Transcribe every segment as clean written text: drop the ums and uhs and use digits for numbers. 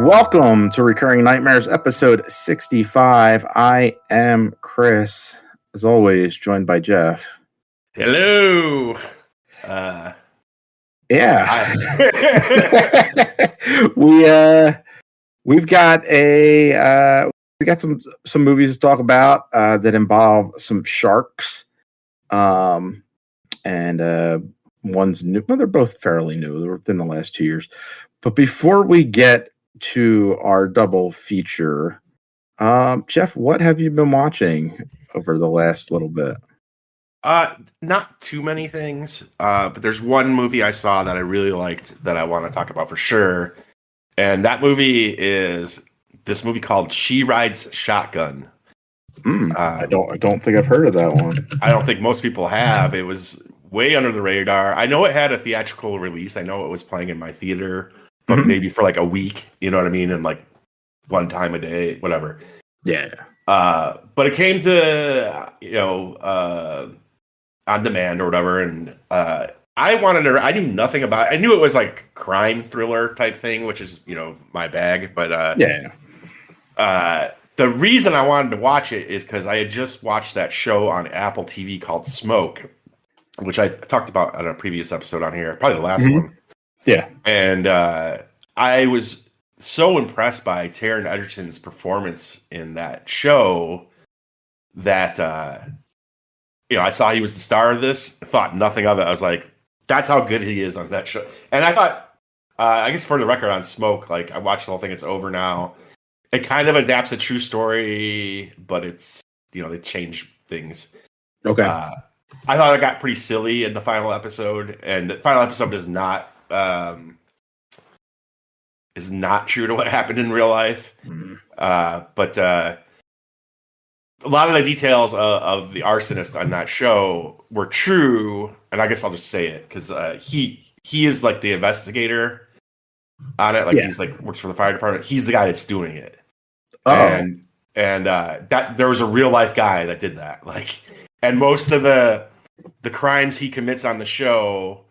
Welcome to Recurring Nightmares, episode 65. I am Chris, as always, joined by Jeff. Hello. Yeah. We got some movies to talk about that involve some sharks. And one's new. Well, they're both fairly new. They're within the last 2 years. But before we get to our double feature, Jeff, what have you been watching over the last little bit? Not too many things, but there's one movie I saw that I really liked that I want to talk about for sure, and that movie is this movie called She Rides Shotgun. I don't think I've heard of that one. I don't think most people have. It was way under the radar. I know it had a theatrical release. I know it was playing in my theater, but maybe for like a week, you know what I mean? And like one time a day, whatever. Yeah. But it came to, on demand or whatever. And I knew nothing about it. I knew it was like crime thriller type thing, which is, my bag. But the reason I wanted to watch it is because I had just watched that show on Apple TV called Smoke, which I talked about on a previous episode on here, probably the last one. Yeah. And I was so impressed by Taron Egerton's performance in that show that, I saw he was the star of this, thought nothing of it. I was like, that's how good he is on that show. And I thought, I guess for the record on Smoke, like I watched the whole thing. It's over now. It kind of adapts a true story, but it's, they change things. Okay. I thought it got pretty silly in the final episode, and the final episode is not true to what happened in real life. But a lot of the details of the arsonist on that show were true, and I guess I'll just say it because he is like the investigator on it. Like he's like works for the fire department. He's the guy that's doing it. And that there was a real life guy that did that. Like. And most of the crimes he commits on the show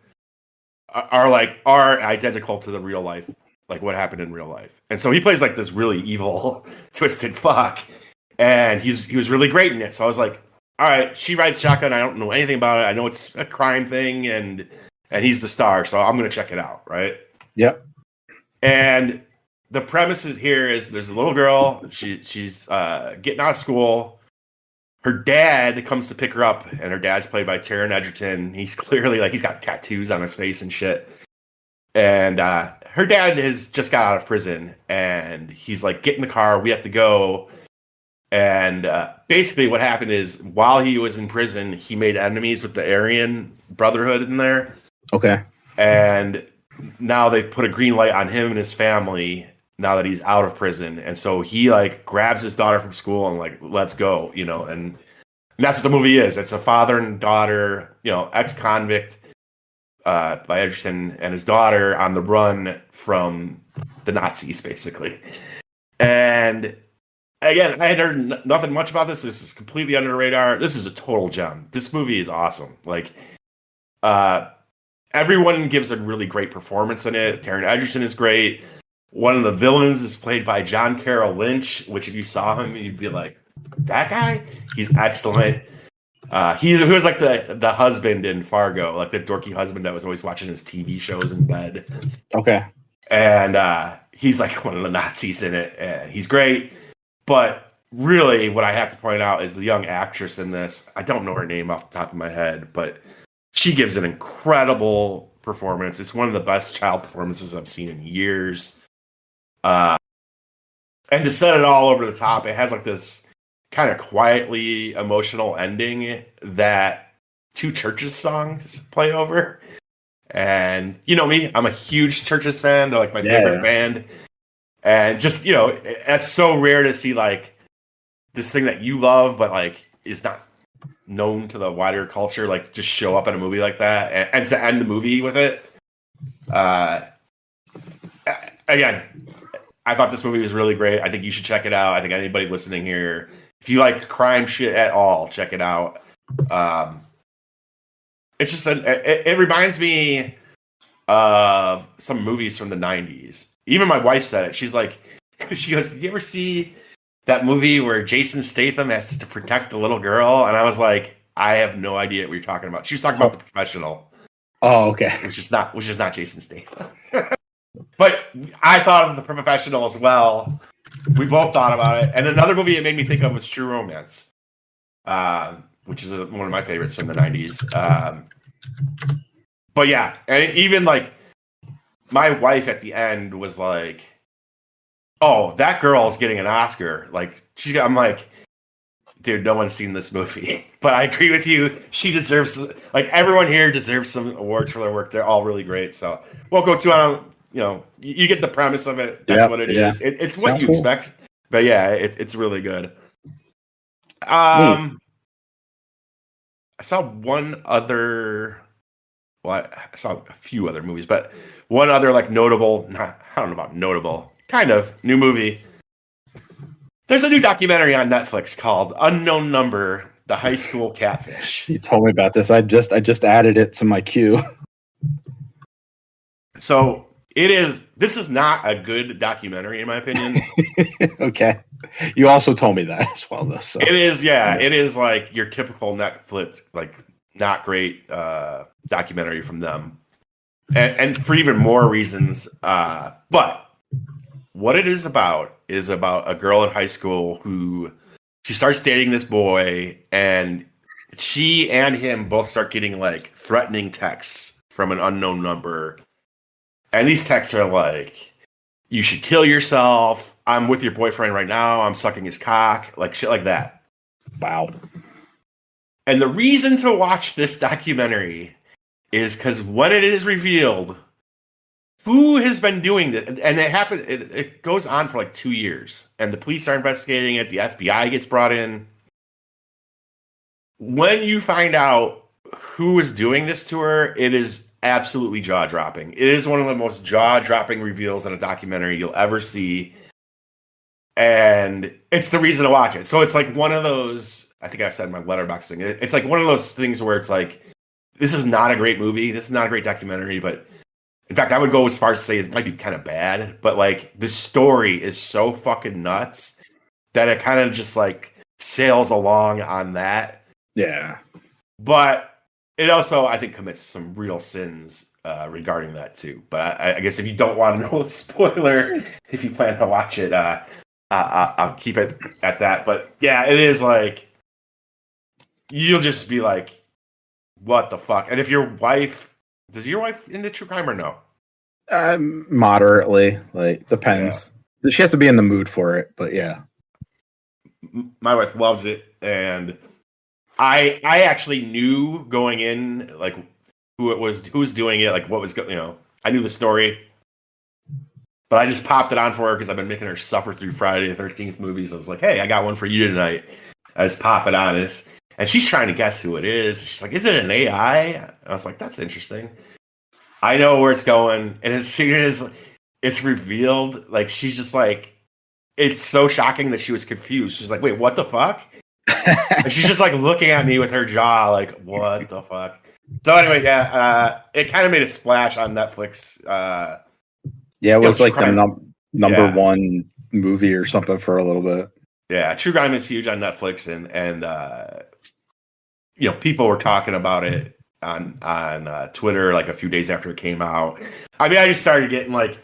are identical to the real life, like what happened in real life. And so he plays like this really evil, twisted fuck, and he was really great in it. So I was like, all right, She Rides Shotgun. I don't know anything about it. I know it's a crime thing, and he's the star, so I'm gonna check it out, right? Yep. And the premise here is there's a little girl. She's getting out of school. Her dad comes to pick her up, and her dad's played by Taron Egerton. He's clearly he's got tattoos on his face and shit. And her dad has just got out of prison, and he's like, get in the car, we have to go. And basically what happened is while he was in prison, he made enemies with the Aryan Brotherhood in there. Okay. And now they've put a green light on him and his family now that he's out of prison. And so he grabs his daughter from school and let's go, and that's what the movie is. It's a father and daughter, ex-convict by Edgerton and his daughter on the run from the Nazis, basically. And again, I had heard nothing much about this. This is completely under the radar. This is a total gem. This movie is awesome. Everyone gives a really great performance in it. Taron Egerton is great. One of the villains is played by John Carroll Lynch, which if you saw him, you'd be like, that guy? He's excellent. He was like the husband in Fargo, like the dorky husband that was always watching his TV shows in bed. Okay. And he's like one of the Nazis in it, and he's great. But really, what I have to point out is the young actress in this. I don't know her name off the top of my head, but she gives an incredible performance. It's one of the best child performances I've seen in years. And to set it all over the top, it has this kind of quietly emotional ending that Two Churches songs play over. And you know me, I'm a huge Churches fan. They're my favorite band. And just, it's so rare to see this thing that you love, but is not known to the wider culture, just show up in a movie like that and to end the movie with it. Again, I thought this movie was really great. I think you should check it out. I think anybody listening here, if you like crime shit at all, check it out. It's just it reminds me of some movies from the 90s. even my wife said it. She's like, she goes, "Did you ever see that movie where Jason Statham has to protect the little girl?" And I was like, I have no idea what you're talking about. She was talking about The Professional. Oh, okay. Which is not Jason Statham. But I thought of The Professional as well. We both thought about it. And another movie it made me think of was True Romance, which is one of my favorites from the 90s. But yeah, and even like my wife at the end was like, "Oh, that girl is getting an Oscar." Like I'm like, dude, no one's seen this movie. But I agree with you. She deserves, like, everyone here deserves some awards for their work. They're all really great. So won't go too on. You know, you get the premise of it. That's what it is. It's what you expect. But yeah, it's really good. I saw one other. Well, I saw a few other movies, but one other like notable. I don't know about notable. Kind of new movie. There's a new documentary on Netflix called Unknown Number: The High School Catfish. You told me about this. I just added it to my queue. So this is not a good documentary in my opinion. Okay. You also told me that as well though. So. It is, yeah. It is like your typical Netflix, like not great documentary from them. And for even more reasons. But what it is about a girl in high school who she starts dating this boy, and she and him both start getting like threatening texts from an unknown number. And these texts are like, "You should kill yourself. I'm with your boyfriend right now. I'm sucking his cock," like shit like that. Wow. And the reason to watch this documentary is because when it is revealed who has been doing this, and it goes on for like 2 years, and the police are investigating it, the FBI gets brought in. When you find out who is doing this to her, it is absolutely jaw-dropping. It is one of the most jaw-dropping reveals in a documentary you'll ever see. And it's the reason to watch it. So it's like one of those, I think I said in my Letterboxd thing, it's like one of those things where it's like, this is not a great movie, this is not a great documentary, but in fact, I would go as far as to say it might be kind of bad, but like the story is so fucking nuts that it kind of just like sails along on that. Yeah. But it also, I think, commits some real sins regarding that too. But I guess if you don't want to know the spoiler, if you plan to watch it, I'll keep it at that. But yeah, it is like, you'll just be like, what the fuck? And if your wife, does your wife into true crime or no? Moderately, like depends. Yeah. She has to be in the mood for it, but yeah. My wife loves it, and I actually knew going in like who was doing it, like what was I knew the story, but I just popped it on for her because I've been making her suffer through Friday the 13th movies. I was like, hey, I got one for you tonight. I just pop it on this. And she's trying to guess who it is. She's like, is it an AI? I was like, that's interesting. I know where it's going. And as soon as it's revealed, like, she's just like, it's so shocking that she was confused. She's like, wait, what the fuck? And she's just like looking at me with her jaw, like, what the fuck? So anyways, yeah, it kind of made a splash on Netflix. Yeah, it was like the number one movie or something for a little bit. Yeah, True Crime is huge on Netflix, and people were talking about it on Twitter like a few days after it came out. I mean, I just started getting like,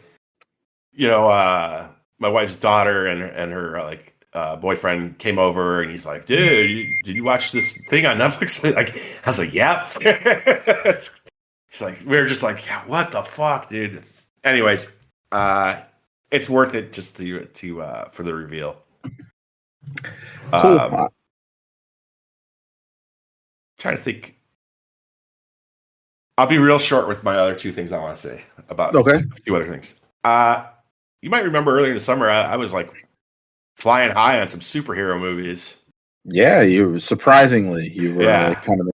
my wife's daughter and her like boyfriend came over, and he's like, dude, did you watch this thing on Netflix? Like, I was like, yep. It's like, we were just like, yeah, what the fuck, dude? Anyways, it's worth it just to for the reveal. Cool. Trying to think. I'll be real short with my other two things I want to say about a few other things. You might remember earlier in the summer, I was like flying high on some superhero movies. Yeah, you were like kind of.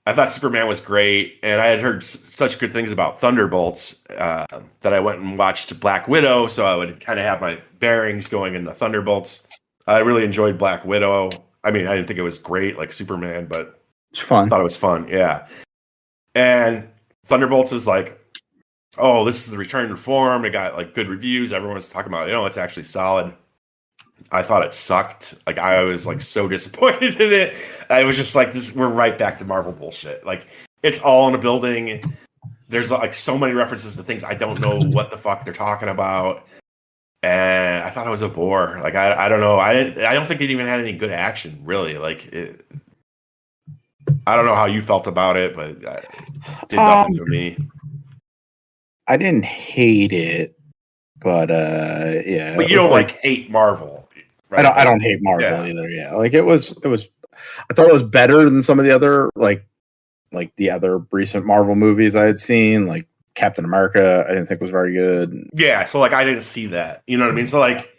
I thought Superman was great, and I had heard such good things about Thunderbolts that I went and watched Black Widow, so I would kind of have my bearings going in the Thunderbolts. I really enjoyed Black Widow. I mean, I didn't think it was great like Superman, but it's fun. I thought it was fun, yeah. And Thunderbolts was like oh, this is the return to form. It got like good reviews. Everyone was talking about, it's actually solid. I thought it sucked. Like I was like so disappointed in it. I was just like, we're right back to Marvel bullshit. Like it's all in a building. There's like so many references to things I don't know what the fuck they're talking about. And I thought it was a bore. Like I don't know. I don't think it even had any good action, really. Like I don't know how you felt about it, but it did nothing for me. I didn't hate it, but yeah. But you don't like hate Marvel, right? I don't hate Marvel either. Yeah, like it was. I thought it was better than some of the other like the other recent Marvel movies I had seen, like Captain America. I didn't think was very good. Yeah, so like I didn't see that. You know what I mean? So like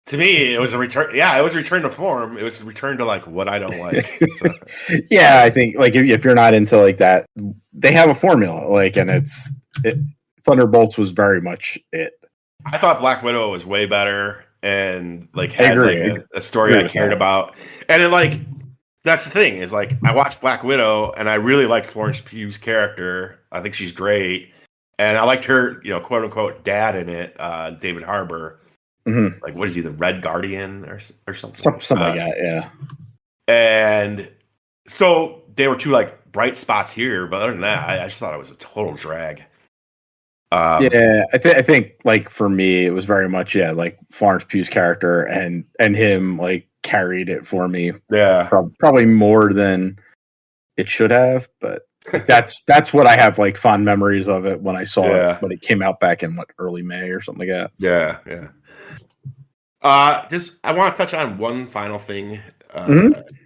to me, it was a return. Yeah, it was a return to form. It was a return to like what I don't like. So. Yeah, I think like if you're not into like that, they have a formula. Like, and Thunderbolts was very much it. I thought Black Widow was way better and like had like a story I cared about. And it like that's the thing is like I watched Black Widow and I really liked Florence Pugh's character. I think she's great, and I liked her, quote unquote dad in it, David Harbour. Mm-hmm. Like what is he, the Red Guardian or something? Something like that, yeah. And so they were two like bright spots here, but other than that, I just thought it was a total drag. Yeah, I think like for me, it was very much like Florence Pugh's character and him like carried it for me. Yeah, probably more than it should have, but that's what I have like fond memories of it when I saw it when it came out back in early May or something like that. So. Yeah. Just I want to touch on one final thing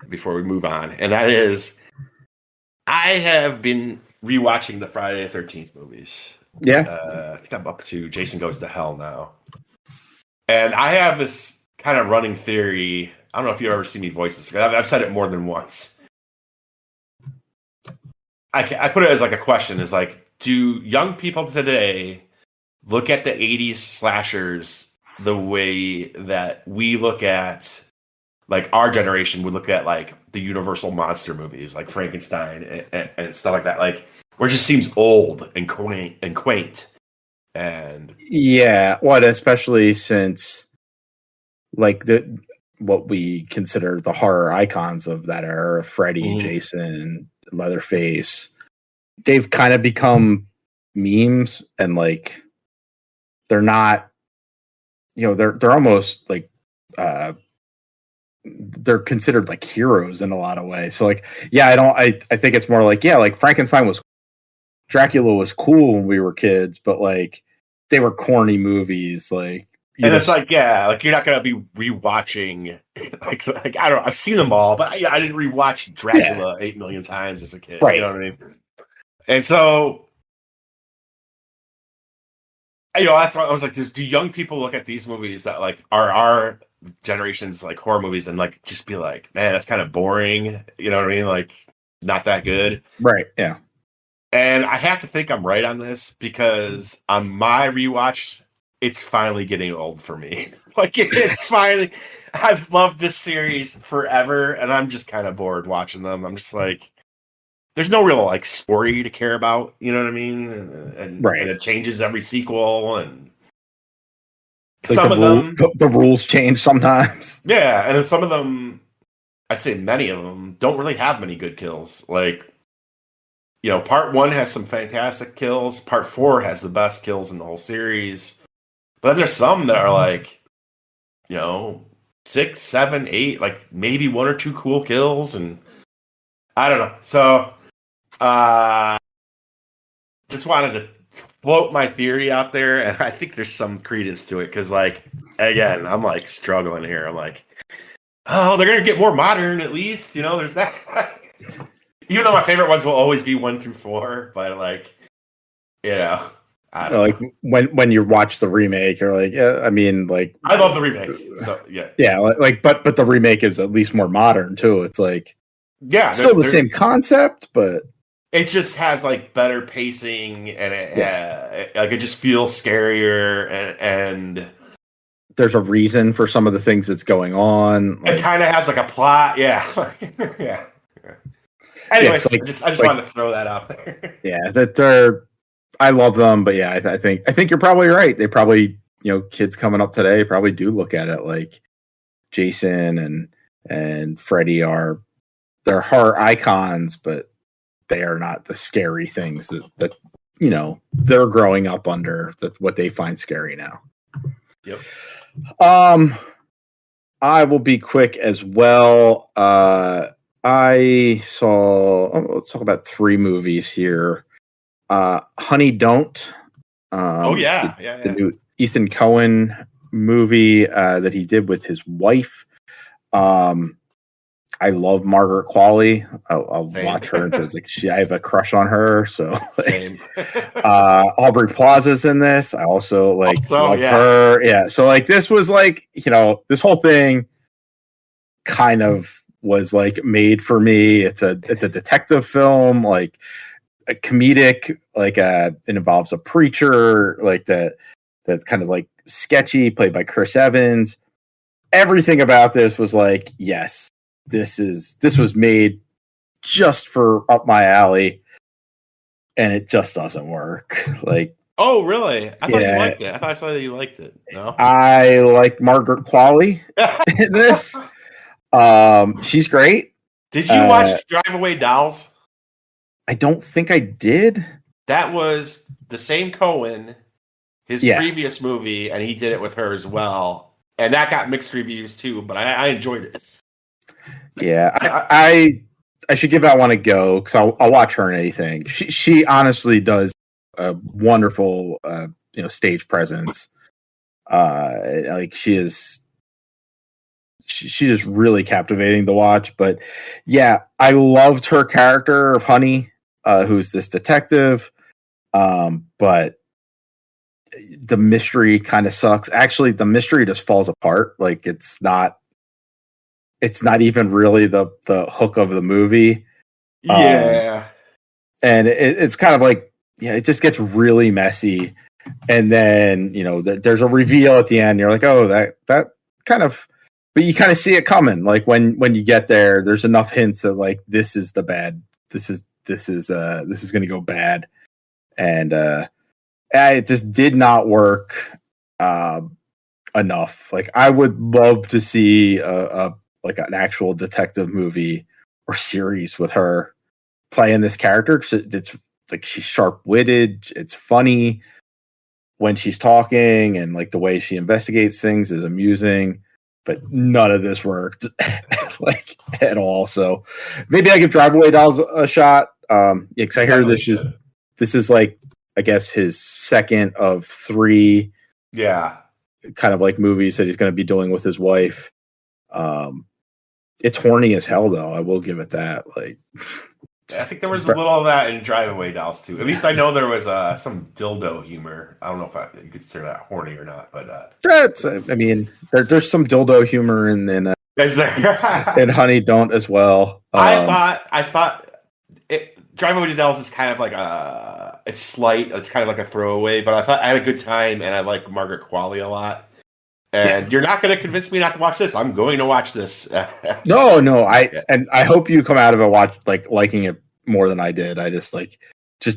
before we move on, and that is I have been rewatching the Friday the 13th movies. Yeah. I think I'm up to Jason Goes to Hell now. And I have this kind of running theory. I don't know if you've ever seen me voice this. I've said it more than once. I put it as like a question. Is like, do young people today look at the 80s slashers the way that we look at, like our generation would look at like the Universal monster movies, like Frankenstein and stuff like that? Like, where it just seems old and quaint. And yeah, what especially since like what we consider the horror icons of that era, Freddy, Jason, Leatherface, they've kind of become memes, and like they're not, they're almost like they're considered like heroes in a lot of ways. So like, I think it's more like, like Frankenstein was, Dracula was cool when we were kids, but like they were corny movies. Like, and it's like, like you're not gonna be rewatching like I don't know. I've seen them all, but I didn't rewatch Dracula 8 million times as a kid. Right. You know what I mean? And so, that's why I was like, do young people look at these movies that like are our generation's like horror movies and like just be like, man, that's kind of boring. You know what I mean? Like, not that good. Right. Yeah. And I have to think I'm right on this because on my rewatch, it's finally getting old for me. Like it's finally, I've loved this series forever, and I'm just kind of bored watching them. I'm just like, there's no real like story to care about. You know what I mean? And it changes every sequel, and like some of them, the rules change sometimes. Yeah, and then some of them, I'd say many of them don't really have many good kills. Like, part 1 has some fantastic kills. Part 4 has the best kills in the whole series. But then there's some that are like, 6, 7, 8, like maybe 1 or 2 cool kills. And I don't know. So, just wanted to float my theory out there. And I think there's some credence to it. Because, like, again, I'm like struggling here. I'm like, oh, they're going to get more modern at least. There's that. Even though my favorite ones will always be 1 through 4, but like, I don't know. Like when you watch the remake, you're like, I mean, like I love the remake. So but the remake is at least more modern too. It's like, still the same concept, but it just has like better pacing, and it just feels scarier, and there's a reason for some of the things that's going on. It kind of has like a plot, yeah. Anyways, I just wanted to throw that out there. Yeah, that I love them, but yeah, I think you're probably right. They probably, kids coming up today probably do look at it like Jason and Freddy they're horror icons, but they are not the scary things that they're growing up under. That's what they find scary now. Yep. I will be quick as well. I saw. Let's talk about 3 movies here. Honey, Don't. The new Ethan Cohen movie that he did with his wife. I love Margaret Qualley. I'll watch her because I have a crush on her. So Same. Aubrey Plaza's in this. I also love her. Yeah. So this was this whole thing kind of was made for me. It's a detective film, a comedic, it involves a preacher, that's kind of sketchy, played by Chris Evans. Everything about this was yes, this was made just for up my alley, and it just doesn't work. Oh, really? I thought you liked it. I thought I saw that you liked it. No, I like Margaret Qualley in this. She's great. Did you watch Drive Away Dolls? I don't think I did. That was the same Cohen, his previous movie, and he did it with her as well. And that got mixed reviews too, but I enjoyed it. Yeah, I should give that one a go because I'll watch her in anything. She honestly does a wonderful stage presence. She is. She's just really captivating to watch. But yeah, I loved her character of Honey, who's this detective. But the mystery kind of sucks. Actually, the mystery just falls apart. It's not even really the hook of the movie. Yeah. And it's kind of it just gets really messy. And then, there's a reveal at the end. You're like, oh, that kind of, but you kind of see it coming. When you get there, there's enough hints that this is the bad. This is going to go bad. And it just did not work enough. I would love to see an actual detective movie or series with her playing this character. It's she's sharp-witted. It's funny when she's talking, and the way she investigates things is amusing. But none of this worked at all. So maybe I give Drive Away Dolls a shot. Because I hear this is I guess his second of 3. Yeah. Kind of movies that he's going to be doing with his wife. It's horny as hell, though. I will give it that. I think there was a little of that in Drive Away Dolls too. At least I know there was some dildo humor. I don't know if you could consider that horny or not, but there's some dildo humor in is there? in Honey, Don't as well. I thought Drive Away Dolls is kind of it's slight. It's kind of like a throwaway, but I thought I had a good time, and I like Margaret Qualley a lot. And you're not going to convince me not to watch this. I'm going to watch this. No. I hope you come out of it liking it more than I did. I just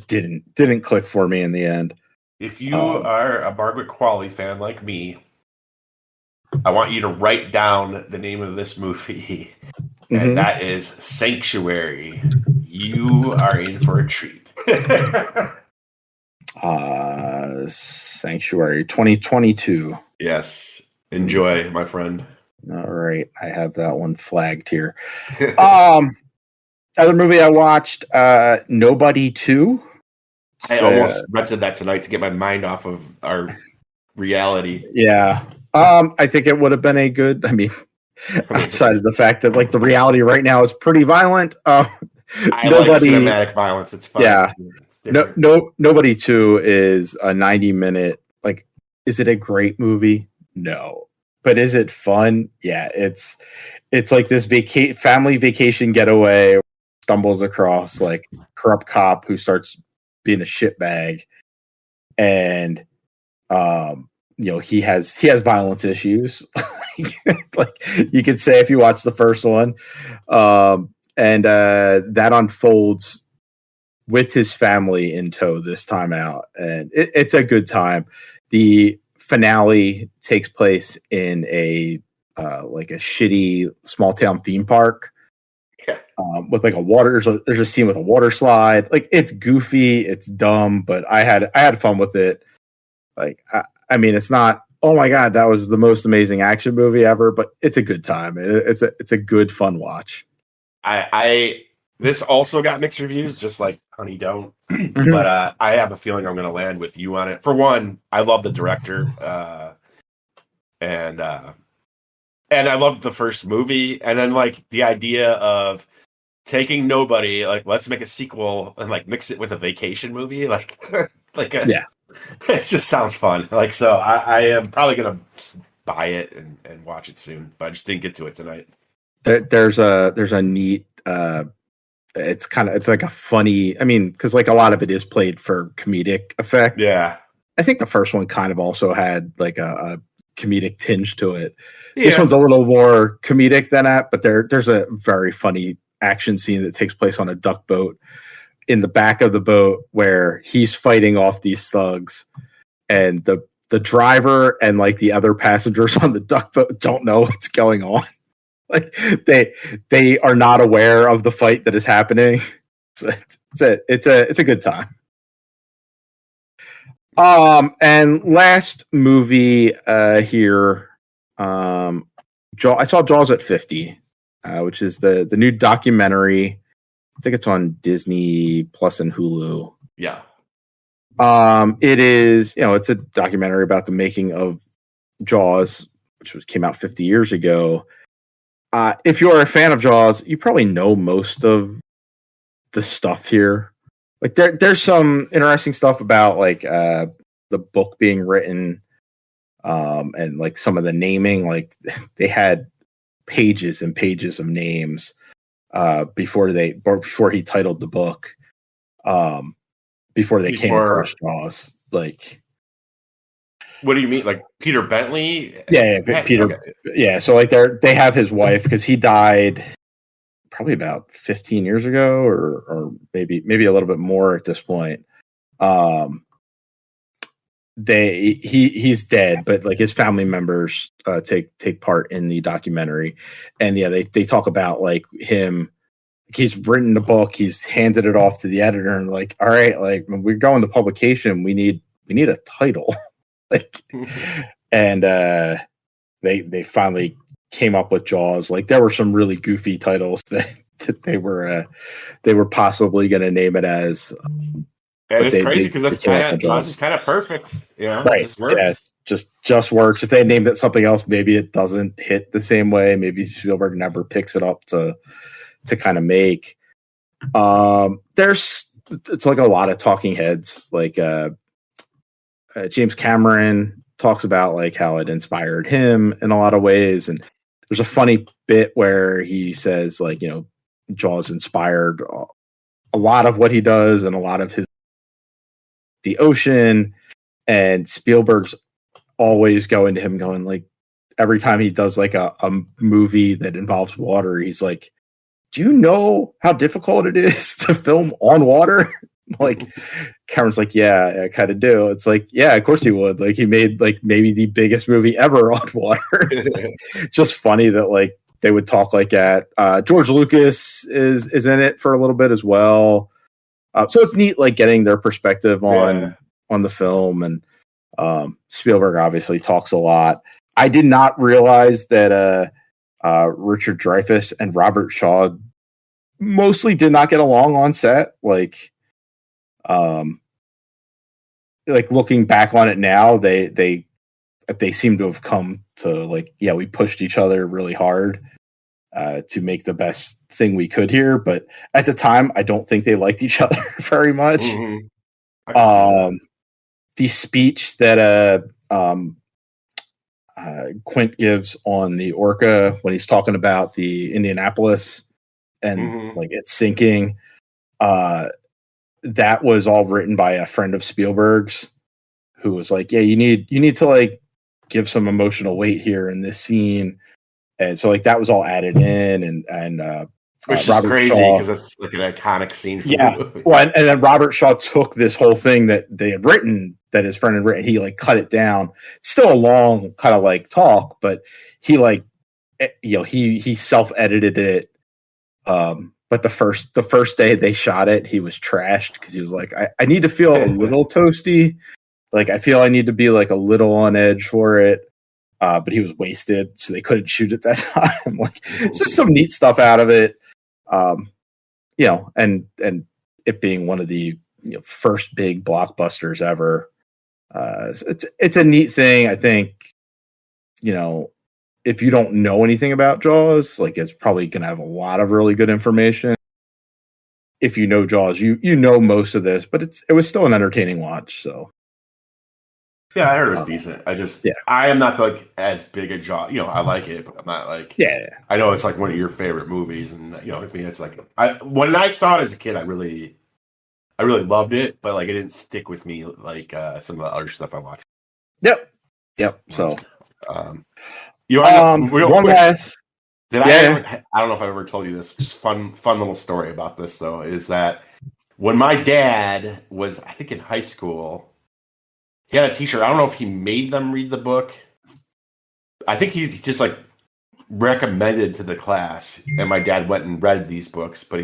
didn't click for me in the end. If you are a Margaret Qualley fan like me, I want you to write down the name of this movie, and that is Sanctuary. You are in for a treat. Sanctuary 2022. Yes. Enjoy, my friend. All right. I have that one flagged here. Other movie I watched, Nobody 2. I almost rented that tonight to get my mind off of our reality. Yeah. I think it would have been outside of the fact that the reality right now is pretty violent. I like cinematic violence. It's fun. Yeah. Nobody 2 is a 90-minute. Is it a great movie? No. But is it fun? Yeah. It's this family vacation getaway. Stumbles across corrupt cop who starts being a shitbag, and he has violence issues. You could say if you watch the first one, and that unfolds with his family in tow this time out, and it's a good time. The finale takes place in a like a shitty small town theme park. Yeah. With like there's a scene with a water slide. Like, it's goofy, it's dumb, but I had fun with it. Like, I mean, it's not, oh my god, that was the most amazing action movie ever, but it's a good time. It's a good fun watch. This also got mixed reviews, just like Honey Don't. But I have a feeling I'm going to land with you on it. For one, I love the director, and I loved the first movie, and then like the idea of taking Nobody, like, let's make a sequel and like mix it with a vacation movie, like yeah, it just sounds fun. Like, so I am probably gonna buy it and watch it soon, but I just didn't get to it tonight. There's a neat it's like a funny, I mean, because like a lot of it is played for comedic effect. Yeah, I think the first one kind of also had like a comedic tinge to it. Yeah. This one's a little more comedic than that, but there's a very funny action scene that takes place on a duck boat, in the back of the boat, where he's fighting off these thugs, and the driver and like the other passengers on the duck boat don't know what's going on. Like, they are not aware of the fight that is happening. So it's a good time. And last movie here, I saw Jaws at 50, which is the new documentary. I think it's on Disney Plus and Hulu. Yeah. It is, it's a documentary about the making of Jaws, which came out 50 years ago. If you're a fan of Jaws, you probably know most of the stuff here. Like, there's some interesting stuff about like the book being written, and like some of the naming. Like, they had pages and pages of names before he titled the book. Before they came across Jaws. Like, what do you mean? Like Peter Bentley? Yeah, Peter. Okay. Yeah, so like they have his wife, because he died probably about 15 years ago, or maybe a little bit more at this point. He's dead, but like his family members take part in the documentary, and yeah, they talk about like him. He's written the book, he's handed it off to the editor, and like, all right, like, when we're going to publication, we need a title. Like, and they finally came up with Jaws. Like, there were some really goofy titles that they were possibly going to name it as. And it's crazy because that's kind of Jaws is kind of perfect, right? It just works. Yeah, just works. If they named it something else, maybe it doesn't hit the same way. Maybe Spielberg never picks it up to kind of make. It's like a lot of talking heads. Like James Cameron talks about like how it inspired him in a lot of ways, and there's a funny bit where he says like, Jaws inspired a lot of what he does and a lot of the ocean, and Spielberg's always going to him going like, every time he does like a movie that involves water, he's like, do you know how difficult it is to film on water? Like, Cameron's like, yeah, I kind of do. It's like, yeah, of course he would. Like, he made like maybe the biggest movie ever on water. Just funny that like they would talk like that. George Lucas is in it for a little bit as well. So it's neat, like, getting their perspective on the film. And Spielberg obviously talks a lot. I did not realize that Richard Dreyfuss and Robert Shaw mostly did not get along on set. Like looking back on it now, they seem to have come to like, yeah, we pushed each other really hard to make the best thing we could here. But at the time, I don't think they liked each other very much. Mm-hmm. The speech that Quint gives on the Orca when he's talking about the Indianapolis and like it's sinking, that was all written by a friend of Spielberg's who was like, yeah, you need to like give some emotional weight here in this scene. And so like that was all added in, and Which is Robert crazy Shaw. because that's like an iconic scene from Yeah. the movie. Well, and then Robert Shaw took this whole thing that they had written, that his friend had written. He like cut it down. Still a long kind of like talk, but he like, he self-edited it. But the first day they shot it, he was trashed because he was like, I need to feel a little toasty. Like, I feel I need to be like a little on edge for it. But he was wasted, so they couldn't shoot at that time. Like, it's just some neat stuff out of it. And it being one of the first big blockbusters ever. It's a neat thing. I think, if you don't know anything about Jaws, like, it's probably going to have a lot of really good information. If you know Jaws, you know most of this, but it was still an entertaining watch. So yeah, I heard it was decent. I am not like as big a Jaws. I like it, but I'm not like. Yeah. I know it's like one of your favorite movies, and with me, it's like when I saw it as a kid, I really loved it, but like it didn't stick with me like some of the other stuff I watched. Yep. So, real one quick, last. I don't know if I ever told you this. Just fun little story about this though is that when my dad was, I think, in high school, he had a teacher. I don't know if he made them read the book. I think he just like recommended to the class, and my dad went and read these books. But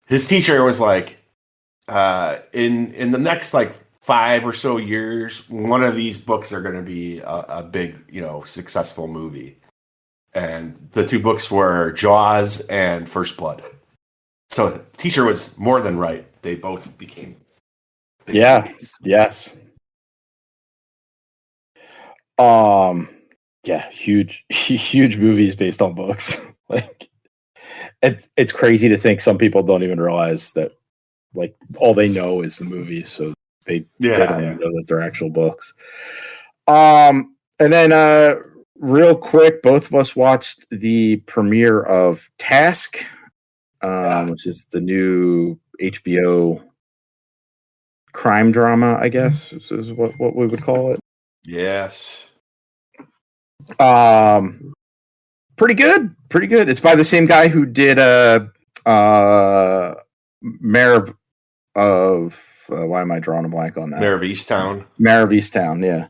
his teacher was like, in the next like 5 or so years, one of these books are going to be a big, successful movie. And the two books were Jaws and First Blood. So the teacher was more than right. They both became big movies. Yes. Huge movies based on books. Like, it's crazy to think some people don't even realize that, like, all they know is the movies, so they don't even know that they're actual books. And then real quick, both of us watched the premiere of Task, which is the new HBO crime drama, I guess is what we would call it. Yes. Pretty good. It's by the same guy who did Mayor of why am I drawing a blank on that? Mayor of Easttown. Yeah.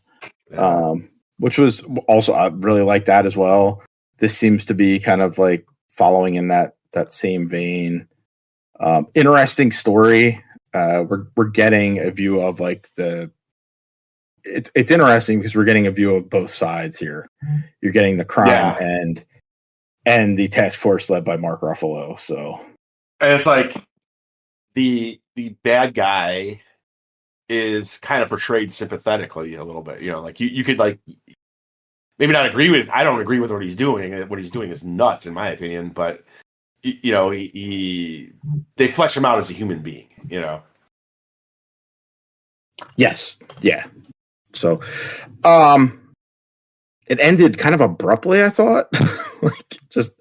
Which was also, I really like that as well. This seems to be kind of like following in that same vein. Interesting story. We're getting a view of like it's interesting because we're getting a view of both sides here. You're getting the crime and the task force led by Mark Ruffalo. So, and it's like the bad guy is kind of portrayed sympathetically a little bit. Like you could like maybe not agree with. I don't agree with what he's doing. What he's doing is nuts, in my opinion. But they flesh him out as a human being. Yes. Yeah. So, it ended kind of abruptly, I thought. Like, just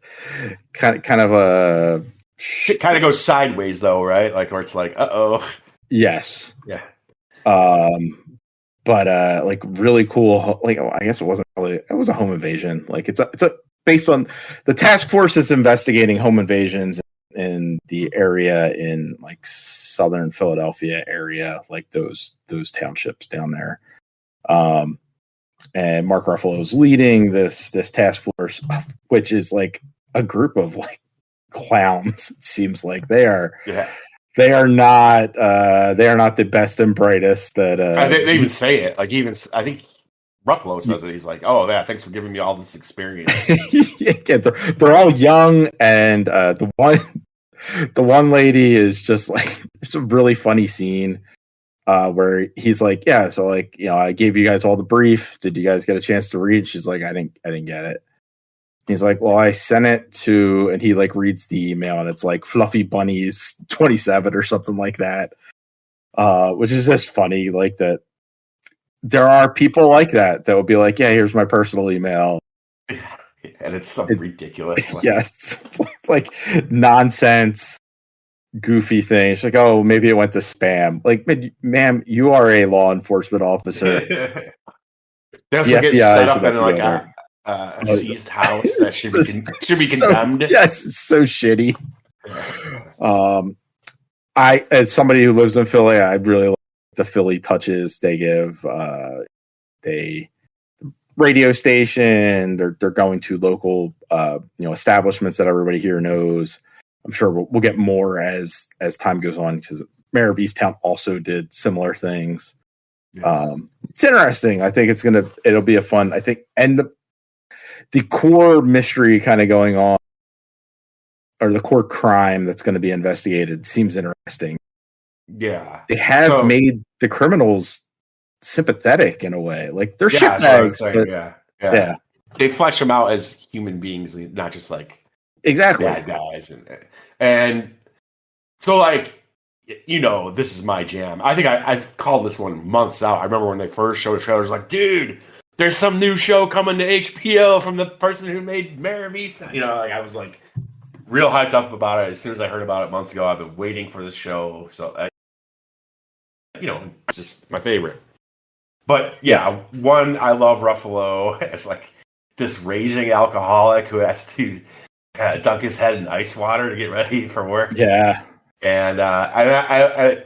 kind of a shit kind of goes sideways though, right? Like, where it's like, uh-oh. Yes. Yeah. But like, really cool. Like, I guess it was a home invasion. Like, it's a based on the task force that's investigating home invasions in the area in like southern Philadelphia area, like those townships down there. And Mark Ruffalo is leading this task force, which is like a group of like clowns. It seems like they are not the best and brightest that they even say it. Like, even I think Ruffalo says it. He's like, "Oh yeah, thanks for giving me all this experience." Yeah, they're all young, and the one lady is just like, it's a really funny scene where he's like, yeah, so like, I gave you guys all the brief. Did you guys get a chance to read? She's like, I didn't get it. He's like, well, I sent it to, and he like reads the email, and it's like Fluffy Bunnies 27 or something like that, which is just funny. Like, that there are people like that will be like, yeah, here's my personal email. And it's something ridiculous. Yes. It's like nonsense, goofy thing. It's like, oh, maybe it went to spam. Like, ma'am, you are a law enforcement officer. They also get set up in like a seized house that should be condemned. Yes, it's so shitty. I, as somebody who lives in Philly, I really like the Philly touches they give. They radio station. They're going to local, establishments that everybody here knows. I'm sure we'll get more as time goes on because Mayor of Easttown also did similar things. Yeah. It's interesting. I think it'll be a fun. I think, and the core mystery kind of going on, or the core crime that's going to be investigated, seems interesting. Yeah, they have made the criminals sympathetic in a way. Like they're shitbags. Yeah, they flesh them out as human beings, not just like exactly bad guys. And so, like, this is my jam. I think I've called this one months out. I remember when they first showed the trailers, like, dude, there's some new show coming to HBO from the person who made Mayor of Easttown. I was like real hyped up about it as soon as I heard about it months ago. I've been waiting for the show, so it's just my favorite. But one, I love Ruffalo as like this raging alcoholic who has to dunk his head in ice water to get ready for work. Yeah, and I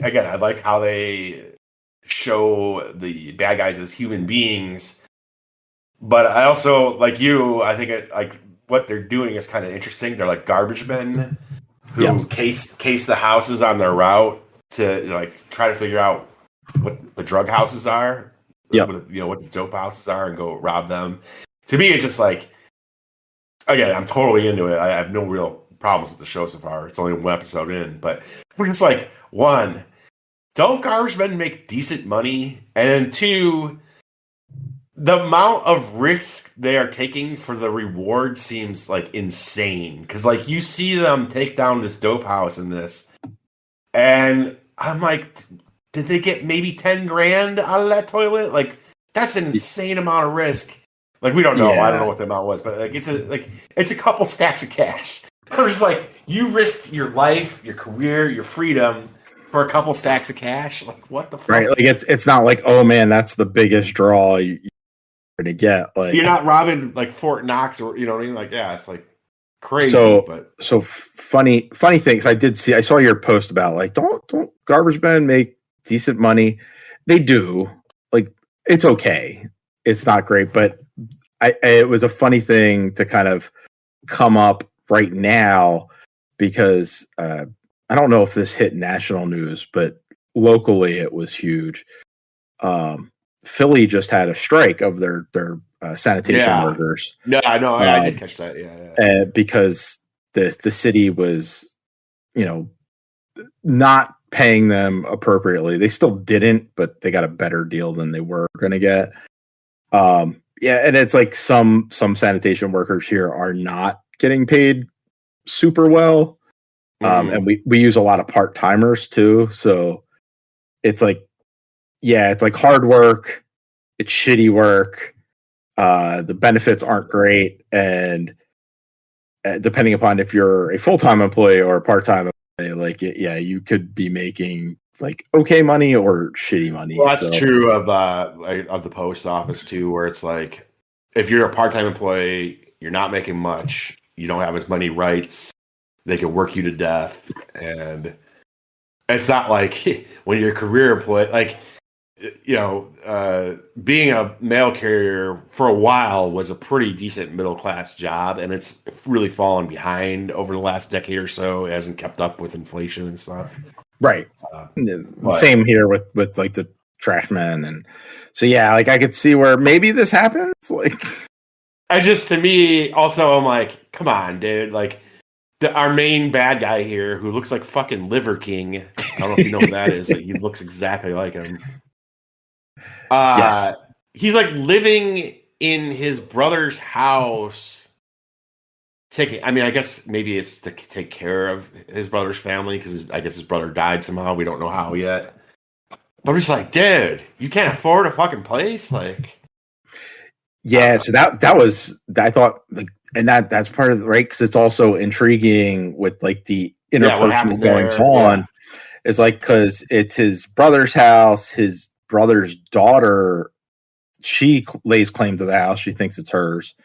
like how they show the bad guys as human beings. But I also, like you, I think what they're doing is kind of interesting. They're like garbage men who case the houses on their route to try to figure out what the drug houses are, what the dope houses are, and go rob them. To me, it's just like, again, I'm totally into it. I have no real problems with the show so far. It's only one episode in, but we're just like, one, don't garbage men make decent money? And then two, the amount of risk they are taking for the reward seems like insane. Because you see them take down this dope house in this, and I'm like, did they get maybe 10 grand out of that toilet? Like, that's an insane amount of risk. Like, we don't know. Yeah. I don't know what the amount was, but it's a couple stacks of cash. I'm just like, you risked your life, your career, your freedom for a couple stacks of cash. Like, what the fuck? Right. Like, it's not like, oh man, that's the biggest draw you're gonna get. Like, you're not robbing like Fort Knox, or what I mean? Like, yeah, it's like crazy. So funny things. I saw your post about like, don't garbage men make decent money? They do. Like, it's okay. It's not great, but it was a funny thing to kind of come up right now because I don't know if this hit national news, but locally it was huge. Philly just had a strike of their sanitation workers. No, I know. I did catch that. Yeah. Because the city was, not paying them appropriately. They still didn't, but they got a better deal than they were going to get. And it's like some sanitation workers here are not getting paid super well. And we use a lot of part-timers too. So it's like, it's like hard work. It's shitty work. The benefits aren't great. And depending upon if you're a full-time employee or a part-time employee, you could be making like okay money or shitty money. Well, that's true of the post office too, where it's like, if you're a part-time employee, you're not making much, you don't have as many rights, they can work you to death. And it's not like when you're a career employee, like, being a mail carrier for a while was a pretty decent middle-class job, and it's really fallen behind over the last decade or so. It hasn't kept up with inflation and stuff. Right. Same here with like the trash men. And so, like, I could see where maybe this happens. Like, to me, also, I'm like, come on, dude. Like, our main bad guy here, who looks like fucking Liver King. I don't know if you know who that is, but he looks exactly like him. Yes. He's like living in his brother's house. I guess maybe it's to take care of his brother's family, because I guess his brother died somehow. We don't know how yet. But I'm just like, dude, you can't afford a fucking place, like. Yeah, so that was, I thought, like, and that's part of the right, because it's also intriguing with like the interpersonal goings on. It's like, because it's his brother's house, his brother's daughter she lays claim to the house. She thinks it's hers.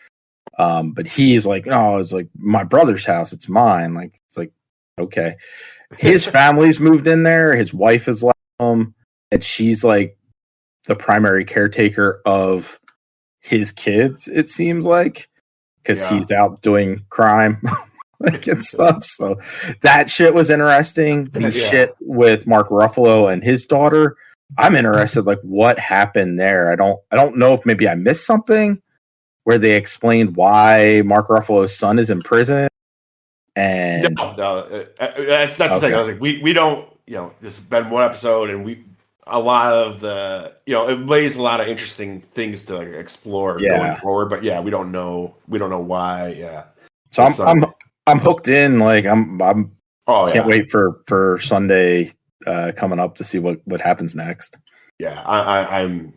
But he's like, no, it's like my brother's house. It's mine. Like, it's like, okay. His family's moved in there. His wife is left home, and she's like the primary caretaker of his kids, it seems like, because he's out doing crime like and stuff. So that shit was interesting. The shit with Mark Ruffalo and his daughter, I'm interested, like, what happened there. I don't know if maybe I missed something where they explained why Mark Ruffalo's son is in prison. And that's the thing. I was like, we don't, this has been one episode, and a lot of the, it lays a lot of interesting things to explore going forward. But we don't know why. Yeah. So I'm hooked in. Like can't wait for Sunday coming up to see what happens next. Yeah, I'm.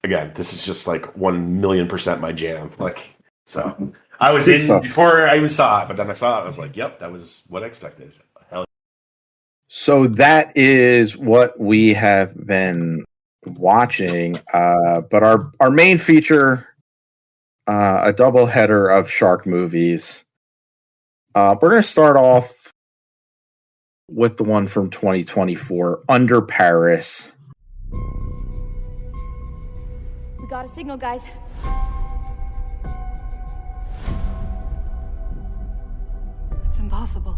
Again, this is just like 1,000,000% my jam. Like, so I was in stuff before I even saw it, but then I saw it. I was like, "Yep, that was what I expected." Hell. So that is what we have been watching. But our main feature, a double header of shark movies. We're going to start off with the one from 2024, Under Paris. We got a signal, guys. It's impossible.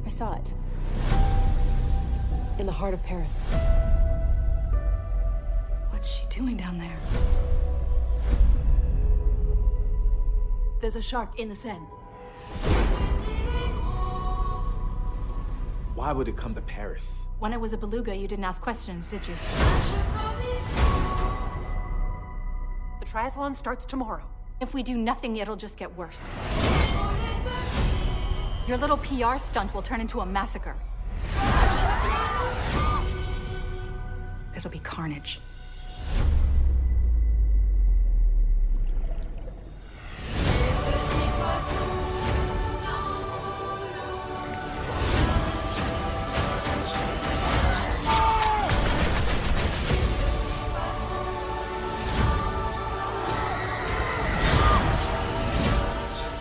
I saw it. In the heart of Paris. What's she doing down there? There's a shark in the Seine. Why would it come to Paris? When it was a beluga, you didn't ask questions, did you? The triathlon starts tomorrow. If we do nothing, it'll just get worse. Your little PR stunt will turn into a massacre. It'll be carnage.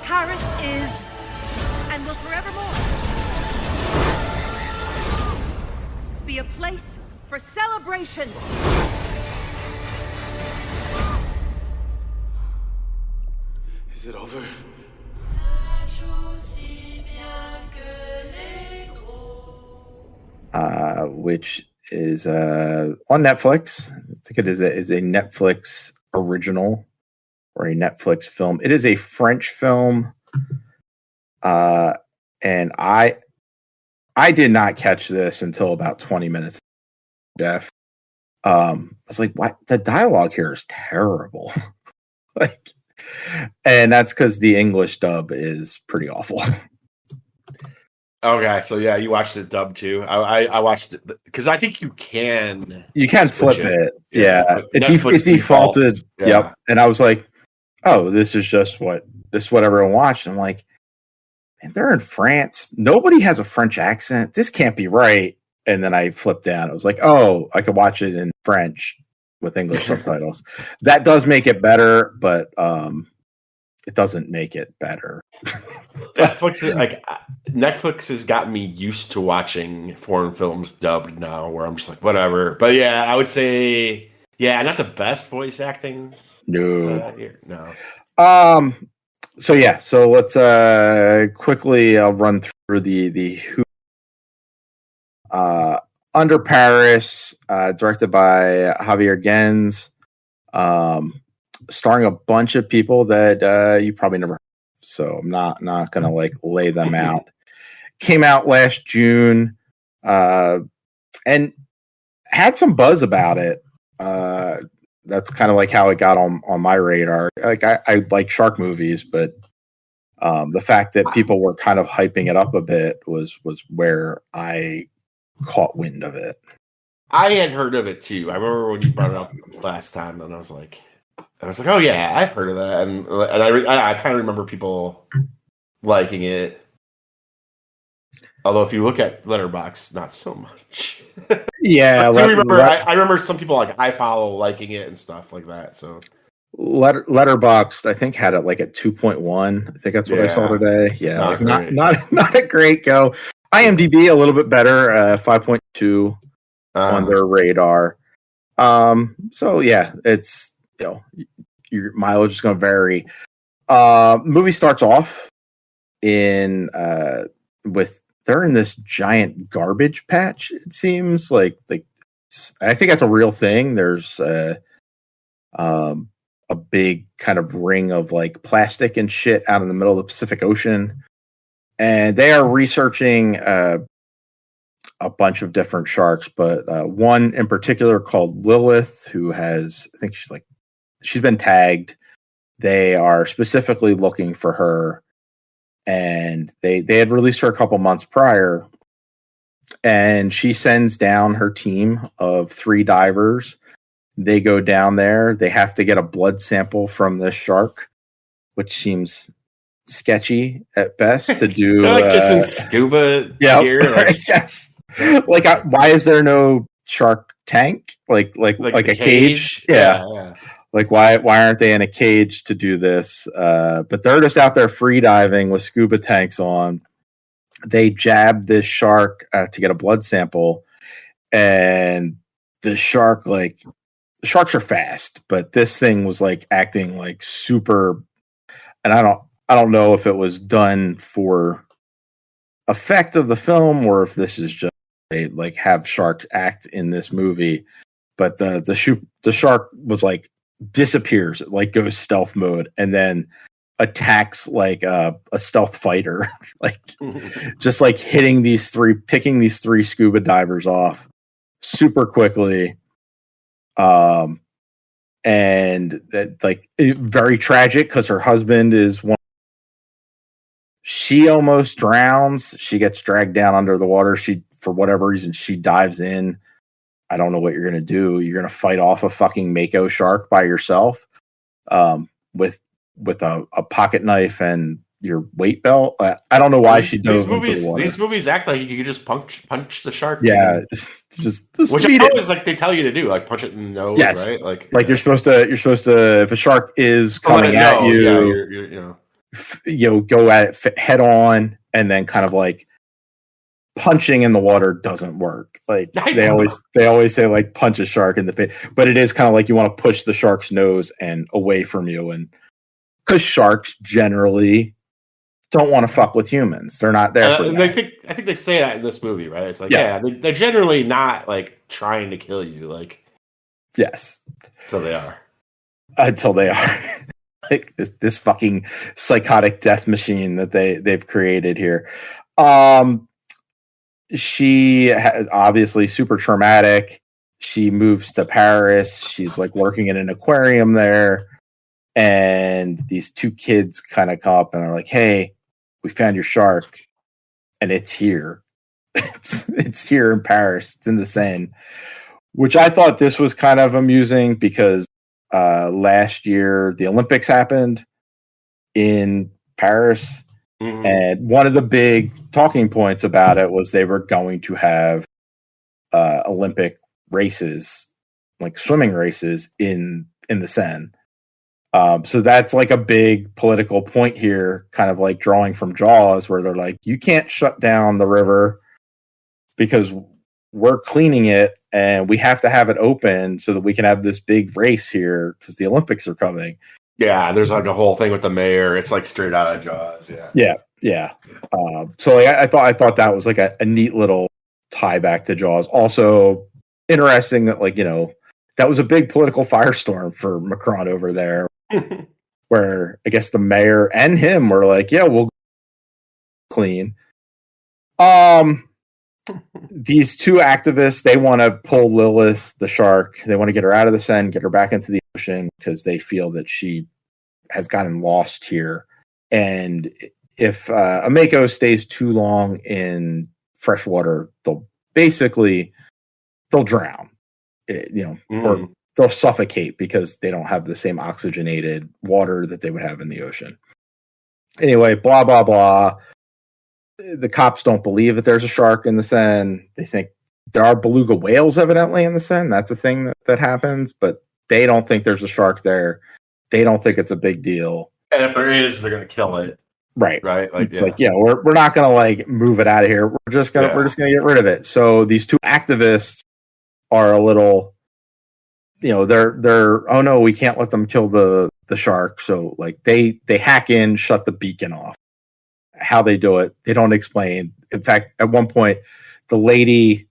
Paris is, and will forevermore, be a place for celebration. Is it over? Which is on Netflix. I think it is a Netflix original or a Netflix film. It is a French film, and I did not catch this until about 20 minutes. Jeff, I was like, "What? The dialogue here is terrible." Like, and that's because the English dub is pretty awful. Okay, so yeah, you watched it dubbed too. I watched it because I think you can flip it. Yeah, it defaulted. Yeah. Yep, and I was like, "Oh, this is what everyone watched." And I'm like, "Man, they're in France. Nobody has a French accent. This can't be right." And then I flipped down. I was like, "Oh, I could watch it in French with English subtitles." That does make it better, but it doesn't make it better. Netflix has gotten me used to watching foreign films dubbed now, where I'm just like, whatever. But yeah, I would say, not the best voice acting. No. No. So let's quickly run through the who. Under Paris, directed by Javier Gens, starring a bunch of people that you probably never heard of, so I'm not gonna lay them out. Came out last June, and had some buzz about it. That's kind of like how it got on my radar. Like I like shark movies, but the fact that people were kind of hyping it up a bit was where I caught wind of it. I had heard of it too. I remember when you brought it up last time, and I was like, "Oh yeah, I've heard of that." And I kind of remember people liking it. Although if you look at Letterboxd, not so much. Yeah, I remember. I remember some people like I follow liking it and stuff like that. So Letterboxd, I think, had it like at 2.1. I think that's what I saw today. Yeah, not like great. not a great go. IMDb a little bit better, 5.2 on their radar. So yeah, it's your mileage is going to vary. Movie starts off in with they're in this giant garbage patch. It seems like I think that's a real thing. There's a big kind of ring of like plastic and shit out in the middle of the Pacific Ocean, and they are researching a bunch of different sharks, but one in particular called Lilith, who has, I think she's been tagged. They are specifically looking for her, and they had released her a couple months prior, and she sends down her team of 3 divers. They go down there. They have to get a blood sample from this shark, which seems sketchy at best to do. They're like just in scuba gear. Like, yes. Like, why is there no shark tank? Like a cage? Yeah. Like, why aren't they in a cage to do this? But they're just out there free diving with scuba tanks on. They jab this shark to get a blood sample, and the shark, like, the sharks are fast, but this thing was like acting like super. And I don't know if it was done for effect of the film or if this is just they like have sharks act in this movie. But the shark was like disappears, it like goes stealth mode, and then attacks like a stealth fighter, like just like picking these 3 scuba divers off super quickly. And like very tragic because her husband is one. She almost drowns. She gets dragged down under the water. For whatever reason, she dives in. I don't know what you're gonna do. You're gonna fight off a fucking mako shark by yourself, with a pocket knife and your weight belt. I don't know why she dove into the water. These movies act like you could just punch the shark. Yeah, just which I know is like they tell you to do, like punch it in the nose, yes. Right? Like you're supposed to. If a shark is coming at you, go at it head on, and then kind of like punching in the water doesn't work. Like they always say like punch a shark in the face, but it is kind of like you want to push the shark's nose and away from you, and because sharks generally don't want to fuck with humans. They're not there for that. I think they say that in this movie, right? It's like, they're generally not like trying to kill you, like yes, until they are. Like this fucking psychotic death machine that they've created here. She obviously super traumatic. She moves to Paris. She's like working in an aquarium there. And these 2 kids kind of come up and are like, "Hey, we found your shark, and it's here. It's here in Paris. It's in the Seine." Which I thought this was kind of amusing because last year the Olympics happened in Paris, and one of the big talking points about it was they were going to have Olympic races, like swimming races, in the Seine. So that's like a big political point here, kind of like drawing from Jaws, where they're like, you can't shut down the river because we're cleaning it and we have to have it open so that we can have this big race here because the Olympics are coming. Yeah, there's like a whole thing with the mayor. It's like straight out of Jaws. Yeah. So like, I thought that was like a neat little tie back to Jaws. Also interesting that that was a big political firestorm for Macron over there. Where I guess the mayor and him were like, yeah, we'll clean. These 2 activists, they want to pull Lilith, the shark. They want to get her out of the Seine, get her back into the ocean because they feel that she has gotten lost here. And if a mako stays too long in fresh water, they'll drown, or they'll suffocate because they don't have the same oxygenated water that they would have in the ocean. Anyway, blah, blah, blah. The cops don't believe that there's a shark in the Seine. They think there are beluga whales evidently in the Seine. That's a thing that happens, but they don't think there's a shark there. They don't think it's a big deal. And if there is, they're gonna kill it. Right. Like, it's we're not gonna like move it out of here. We're just gonna get rid of it. So these two activists are a little, they're oh no, we can't let them kill the shark. So like they hack in, shut the beacon off. How they do it, they don't explain. In fact, at one point, the lady,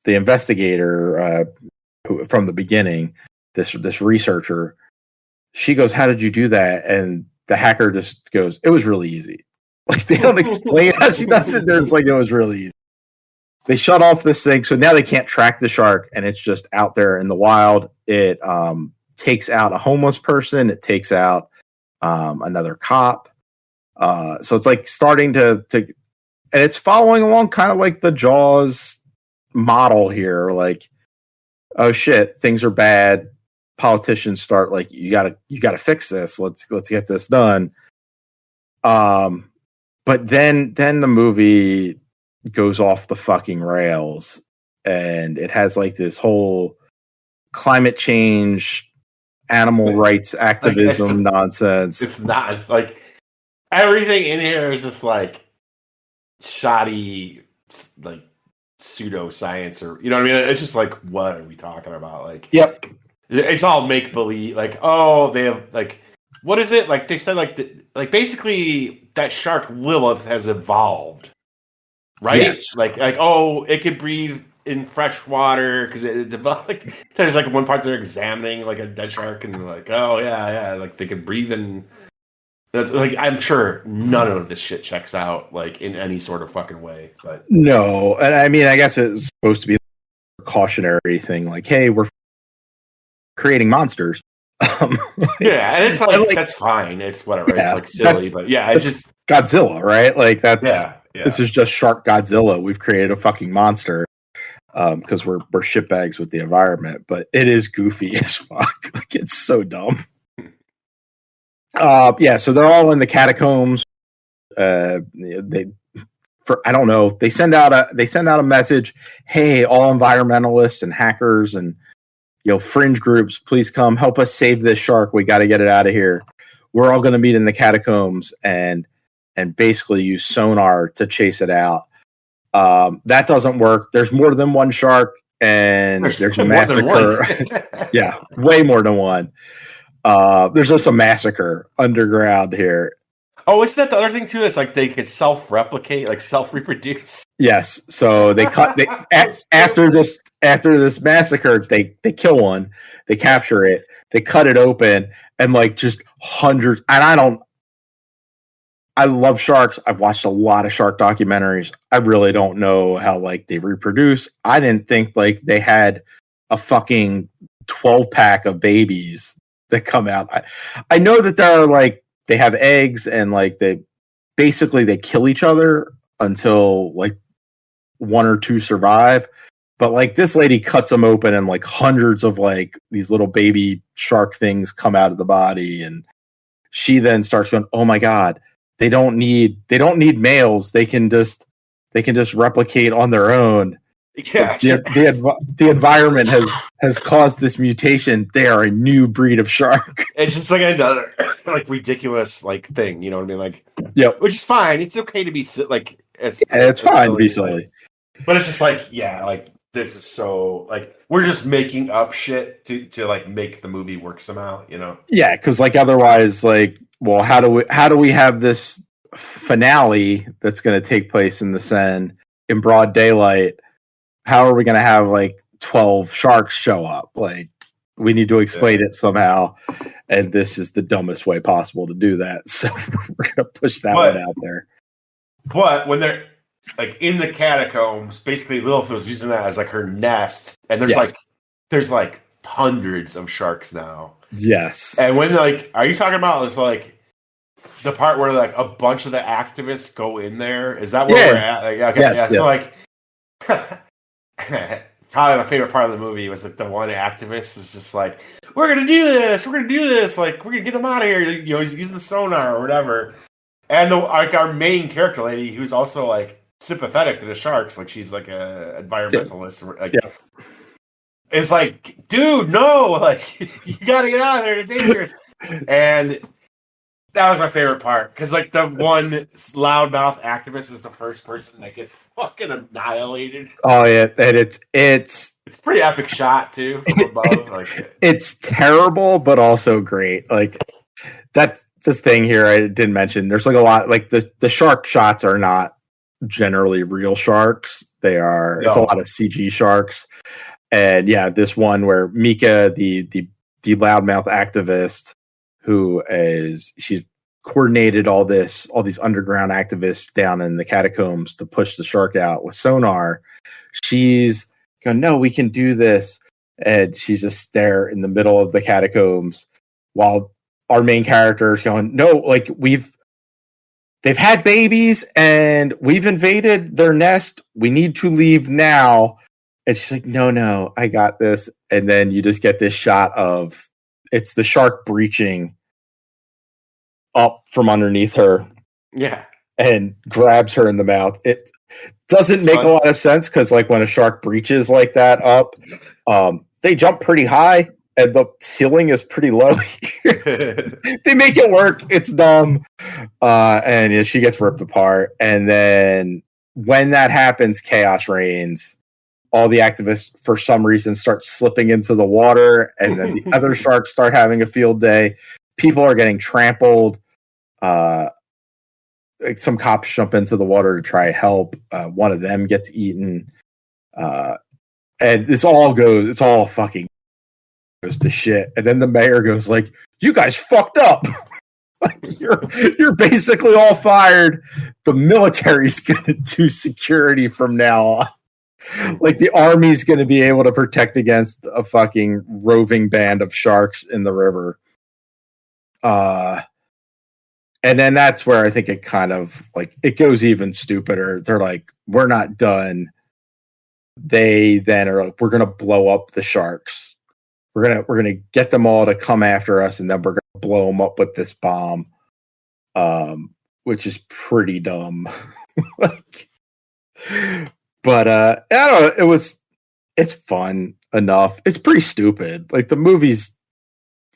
the investigator who, from the beginning, this researcher, she goes, "How did you do that?" And the hacker just goes, "It was really easy." Like they don't explain how she does it. There's like, it was really easy. They shut off this thing, so now they can't track the shark, and it's just out there in the wild. It takes out a homeless person. It takes out another cop. So it's like starting to, and it's following along kind of like the Jaws model here. Like, oh shit, things are bad. Politicians start like, you gotta fix this. Let's get this done. But then the movie goes off the fucking rails, and it has like this whole climate change, animal rights activism nonsense. It's not. It's like everything in here is just like shoddy, like pseudoscience, or you know what I mean? It's just like, what are we talking about? Like, yep, it's all make believe. Like, oh, they have like, what is it? Like they said, like basically that shark Lilith has evolved, right? Yes. Like oh, it could breathe in fresh water because it developed. Like, there's like one part they're examining like a dead shark, and they're like, oh yeah, like they could breathe in. That's like, I'm sure none of this shit checks out like in any sort of fucking way. But no, and I mean, I guess it's supposed to be a cautionary thing, like, hey, we're creating monsters. Yeah, and it's like that's fine. It's whatever. Yeah, it's like silly, but yeah, it's just Godzilla, right? Like that's yeah. This is just Shark Godzilla. We've created a fucking monster because we're shitbags with the environment, but it is goofy as fuck. Like it's so dumb. So they're all in the catacombs. I don't know. They send out a message. Hey, all environmentalists and hackers and fringe groups, please come help us save this shark. We got to get it out of here. We're all going to meet in the catacombs and basically use sonar to chase it out. That doesn't work. There's more than one shark, and there's a massacre. Yeah, way more than one. There's just a massacre underground here. Oh, isn't that the other thing too? It's like they could self-replicate, like self-reproduce. Yes. So they cut after this massacre, they kill one, they capture it, they cut it open, and like just hundreds. And I love sharks. I've watched a lot of shark documentaries. I really don't know how like they reproduce. I didn't think like they had a fucking 12-pack of babies that come out. I know that there are like, they have eggs and like they kill each other until like one or two survive. But like this lady cuts them open and like hundreds of like these little baby shark things come out of the body. And she then starts going, oh my God, they don't need males. They can just replicate on their own. Yeah, the environment has caused this mutation. They are a new breed of shark. It's just like another like ridiculous like thing, you know what I mean? Like, yeah, which is fine. It's okay to be like it's fine to be silly, but it's just like like this is so like we're just making up shit to like make the movie work somehow, Yeah, because like otherwise, like, well, how do we have this finale that's going to take place in the Seine in broad daylight? How are we going to have like 12 sharks show up? Like, we need to explain it somehow. And this is the dumbest way possible to do that. So we're going to push that one out there. But when they're like in the catacombs, basically Lilith was using that as like her nest. And there's like hundreds of sharks now. Yes. And when like, are you talking about this like the part where like a bunch of the activists go in there? Is that where we're at? Like, okay, yes, so like probably my favorite part of the movie was like the one activist was just like, we're gonna do this, like we're gonna get them out of here, he's using the sonar or whatever. And our main character lady, who's also like sympathetic to the sharks. Like she's like a environmentalist. Like, yeah. It's like, dude, no, like you gotta get out of there. They're dangerous. And that was my favorite part because like the one loudmouth activist is the first person that gets fucking annihilated. Oh yeah, and it's a pretty epic shot too from above. Like it's terrible, but also great. Like that's this thing here I didn't mention. There's like a lot like the shark shots are not generally real sharks. They are it's a lot of CG sharks. And yeah, this one where Mika, the loudmouth activist, she's coordinated all these underground activists down in the catacombs to push the shark out with sonar. She's going, no, we can do this. And she's just there in the middle of the catacombs while our main character is going, no, like they've had babies and we've invaded their nest. We need to leave now. And she's like, no, I got this. And then you just get this shot of it's the shark breaching up from underneath her. Yeah. And grabs her in the mouth. It doesn't make a lot of sense because like when a shark breaches like that up, they jump pretty high and the ceiling is pretty low. They make it work. It's dumb. And yeah, she gets ripped apart. And then when that happens, chaos reigns. All the activists, for some reason, start slipping into the water, and then the other sharks start having a field day. People are getting trampled. Like some cops jump into the water to try to help. One of them gets eaten. And it's all fucking goes to shit. And then the mayor goes like, you guys fucked up. Like you're basically all fired. The military's going to do security from now on. Like the army's going to be able to protect against a fucking roving band of sharks in the river. And then that's where I think it kind of like it goes even stupider. They're like, we're not done. They then are like, we're going to blow up the sharks. We're going to get them all to come after us. And then we're going to blow them up with this bomb. Which is pretty dumb. Like, but I don't know. It's fun enough. It's pretty stupid. Like the movie's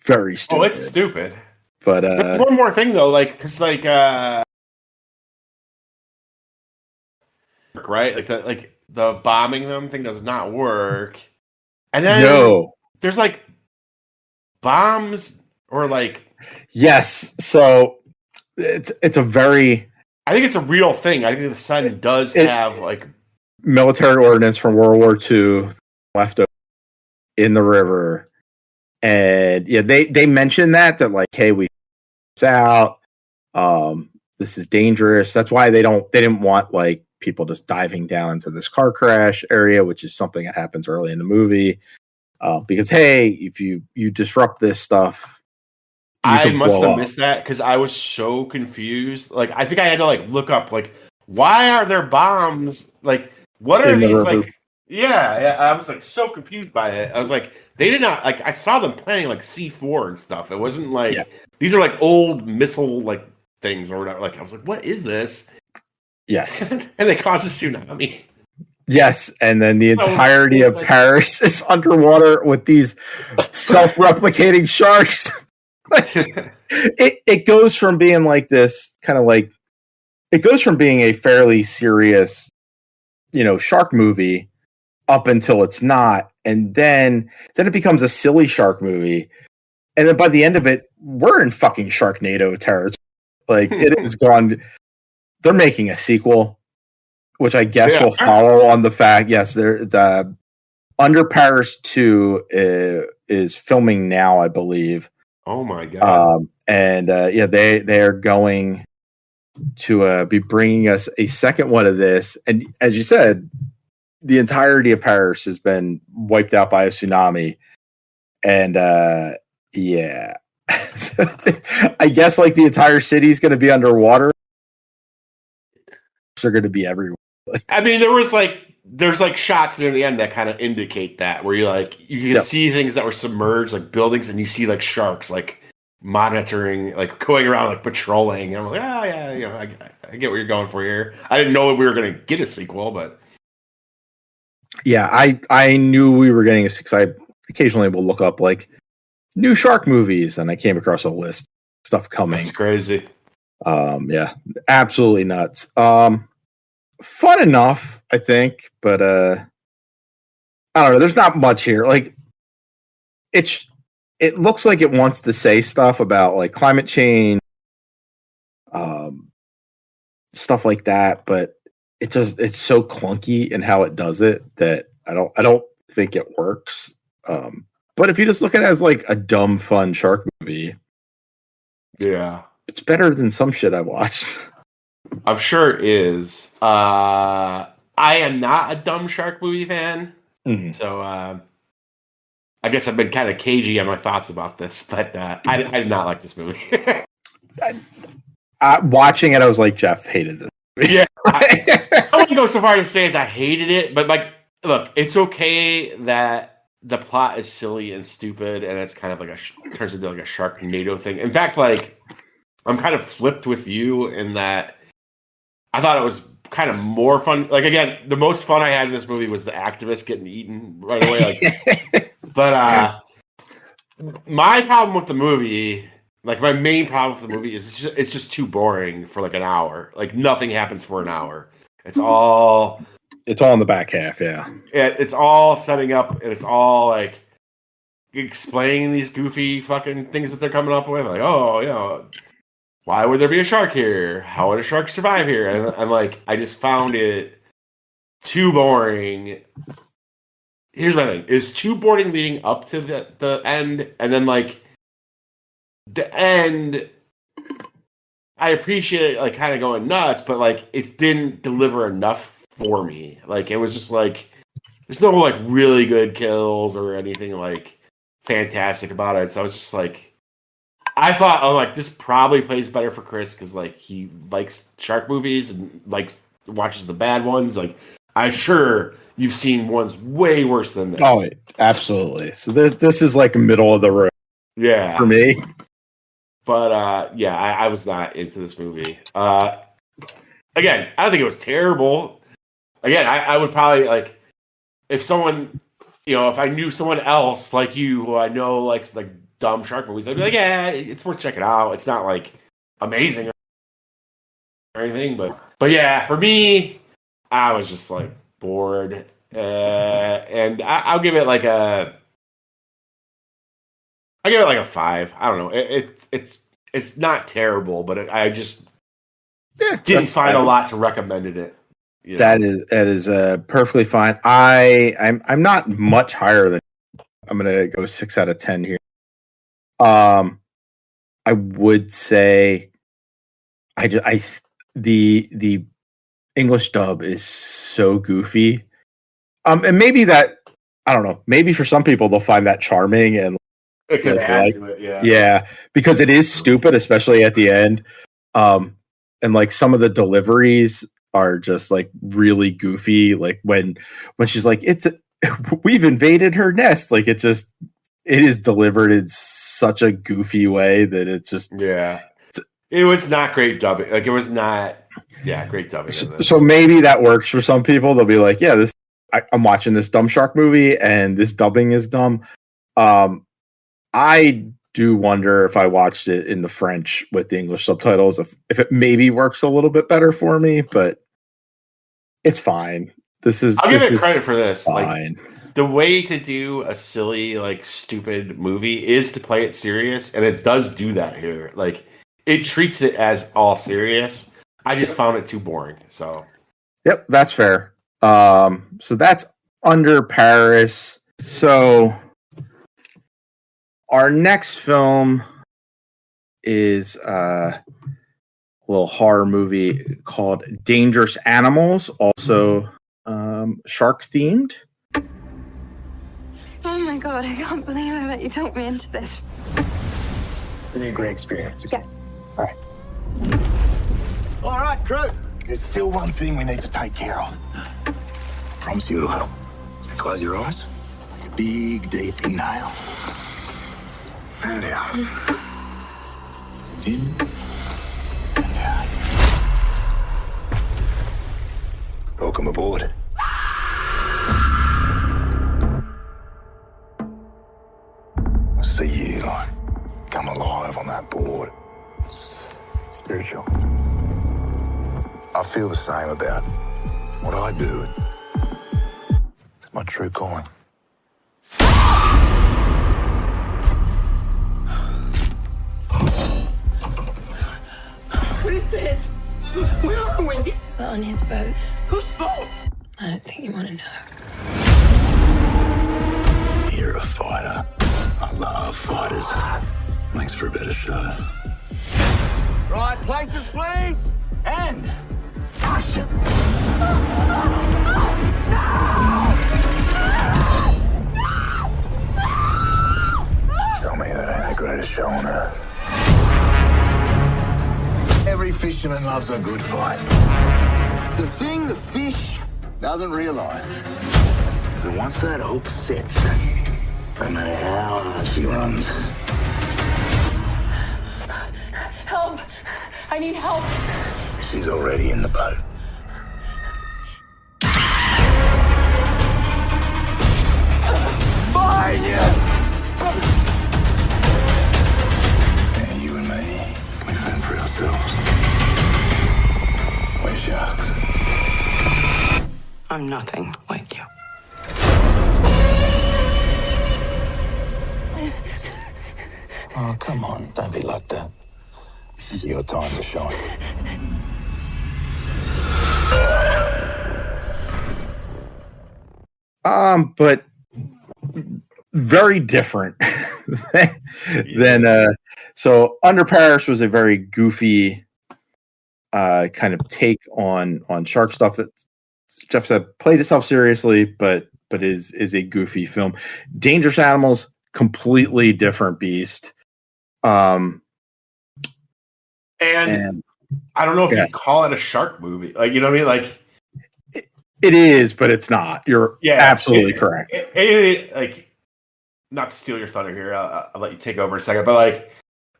very stupid. Oh, it's stupid. But there's one more thing though, like because like right, like the bombing them thing does not work, and then there's like bombs or like yes. So it's a very. I think it's a real thing. I think the sun does have like. Military ordnance from World War II left over in the river, and yeah, they mentioned that like, hey, we out. This is dangerous. That's why they didn't want like people just diving down into this car crash area, which is something that happens early in the movie. Because hey, if you disrupt this stuff, I must have missed that because I was so confused. Like, I think I had to like look up like why are there bombs like. What are these like? Yeah, I was like so confused by it. I was like, they did not like. I saw them planning like C4 and stuff. It wasn't like these are like old missile like things or whatever. Like I was like, what is this? Yes, and they cause a tsunami. Yes, and then the entirety of Paris is underwater with these self-replicating sharks. It goes from being like this kind of like it goes from being a fairly serious. Shark movie up until it's not. And then it becomes a silly shark movie. And then by the end of it, we're in fucking Sharknado territory. Like it has gone, they're making a sequel, which I guess will follow on the fact, yes, the Under Paris 2 is filming now, I believe. Oh my God. They are going to be bringing us a second one of this, and as you said, the entirety of Paris has been wiped out by a tsunami, and I guess like the entire city is going to be underwater. They're going to be everywhere. I mean, there's like shots near the end that kind of indicate that where you can see things that were submerged, like buildings, and you see like sharks like monitoring, like going around like patrolling. And I'm like, oh yeah, you know, I get what you're going for here. I didn't know we were gonna get a sequel, but Yeah, I knew we were getting a six. I occasionally will look up like new shark movies, and I came across a list of stuff coming. that's crazy. Yeah, absolutely nuts. Fun enough, I think, but I don't know. There's not much here. Like, it looks like it wants to say stuff about like climate change, stuff like that, but it's so clunky in how it does it that I don't think it works. But if you just look at it as like a dumb, fun shark movie, Yeah, it's better than some shit I watched. I'm sure it is. I am not a dumb shark movie fan, so I guess I've been kind of cagey on my thoughts about this, but I did not like this movie. Watching it, I was like, Jeff hated this movie. Yeah, I wouldn't go so far to say as I hated it, but like, look, it's okay that the plot is silly and stupid, and it's kind of like turns into like a Sharknado thing. In fact, like, I'm kind of flipped with you in that I thought it was kind of more fun. Like, again, the most fun I had in this movie was the activist getting eaten right away. Like, but my problem with the movie, like my main problem with the movie, is it's just too boring for like an hour. Like nothing happens for an hour. It's all in the back half. Yeah, it's all setting up, and it's all like explaining these goofy fucking things that they're coming up with. Like, oh, you know, why would there be a shark here? How would a shark survive here? And like, I just found it too boring. Here's my thing: it's too boring leading up to the end, and then like the end. I appreciate it, like kind of going nuts, but like it didn't deliver enough for me. Like it was just like there's no like really good kills or anything like fantastic about it. So I was just like, I thought, oh, like this probably plays better for Chris because like he likes shark movies and watches the bad ones. Like I'm sure you've seen ones way worse than this. Oh, absolutely. So this is like middle of the road. Yeah, for me. But yeah, I was not into this movie. Again, I don't think it was terrible. Again, I would probably like if someone, you know, if I knew someone else like you who I know likes like dumb shark movies, I'd be like, yeah, it's worth checking out. It's not like amazing or anything, but yeah, for me, I was just like bored, and I'll give it like a. I give it like a 5. I don't know. It's not terrible, but I just didn't find a lot to recommend it. You know? That is perfectly fine. I'm not much higher than. I'm gonna go 6 out of 10 here. I would say, the English dub is so goofy. And maybe that I don't know. Maybe for some people they'll find that charming and. It could add to it, yeah. Yeah, because it is stupid, especially at the end. And like some of the deliveries are just like really goofy. Like when she's like, we've invaded her nest. Like it is delivered in such a goofy way that it's just it was not great dubbing. Like it was not great dubbing. So maybe that works for some people. They'll be like, yeah, I'm watching this dumb shark movie and this dubbing is dumb. I do wonder if I watched it in the French with the English subtitles, if it maybe works a little bit better for me, but it's fine. I'll give it credit for this. Fine. Like the way to do a silly, like stupid movie is to play it serious, and it does do that here. Like it treats it as all serious. I just found it too boring. So yep, that's fair. So that's Under Paris. So our next film is a little horror movie called Dangerous Animals, also shark themed. Oh my god, I can't believe I let you talk me into this. It's gonna be a great experience. Yeah. All right, crew. There's still one thing we need to take care of. Promise you it'll help. Close your eyes. Take a big, deep inhale. And out. In and out. Welcome aboard. I see you like come alive on that board. It's spiritual. I feel the same about what I do. It's my true calling. What is this? Where are we? We're on his boat. Whose boat? I don't think you want to know. You're a fighter. I love fighters. Makes for a better show. Right, places, please. And action. Tell me that ain't the greatest show on earth. Every fisherman loves a good fight. The thing the fish doesn't realize is that once that hook sets, no matter how hard she runs, Help! I need help. she's already in the boat. Behind you! Now you and me, we fend for ourselves. We're sharks. I'm nothing like you. Oh, come on, don't be like that. This is your time to shine. But very different than so Under Paris was a very goofy kind of take on shark stuff that Jeff said played itself seriously, but is a goofy film. Dangerous Animals, completely different beast. And I don't know if you'd call it a shark movie. Like, you know what I mean? Like, it is, but it's not. You're absolutely correct. Like, not to steal your thunder here, I'll let you take over in a second. But like,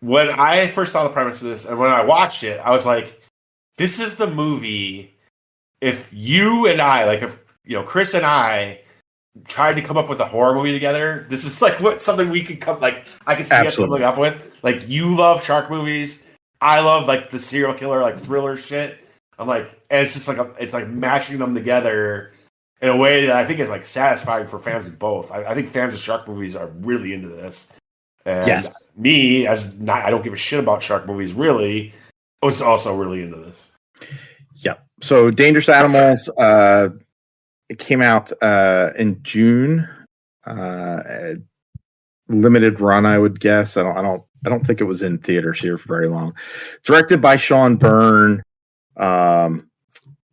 when I first saw the premise of this, and when I watched it, I was like, "This is the movie." If you and I, like, if Chris and I tried to come up with a horror movie together, this is like something we could come. Like, I could see us coming up with. Like, you love shark movies. I love like the serial killer, like thriller shit. I'm like, and it's just like it's like matching them together in a way that I think is like satisfying for fans of both. I think fans of shark movies are really into this. And me, as not, I don't give a shit about shark movies. Really, was also really into this. Yep. So, Dangerous Animals, it came out in June. Limited run, I would guess. I don't think it was in theaters here for very long. Directed by Sean Byrne,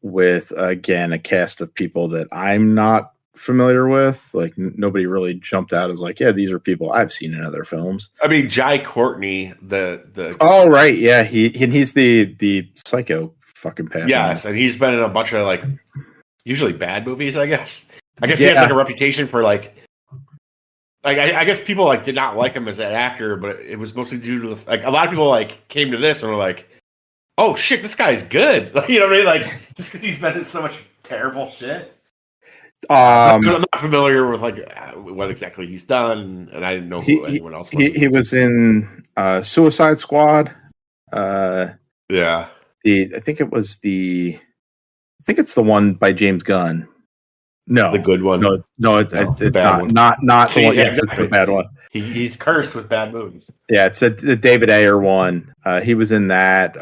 with again a cast of people that I'm not familiar with. Like, nobody really jumped out as like, yeah, these are people I've seen in other films. I mean, Jai Courtney, the oh right, yeah, he's the psycho fucking path. Yes, and he's been in a bunch of like usually bad movies. I guess he has like a reputation for like I guess people like did not like him as an actor, but it was mostly due to like a lot of people like came to this and were like, "Oh shit, this guy's good." Like, you know what I mean? Like, just because he's been in so much terrible shit. I'm not familiar with like what exactly he's done, and I didn't know who anyone else was. He was in Suicide Squad. Yeah. I think it's the one by James Gunn. No, the good one. No, it's not the one. Yes, it's the bad one. He's cursed with bad movies. Yeah, it's the David Ayer one. He was in that.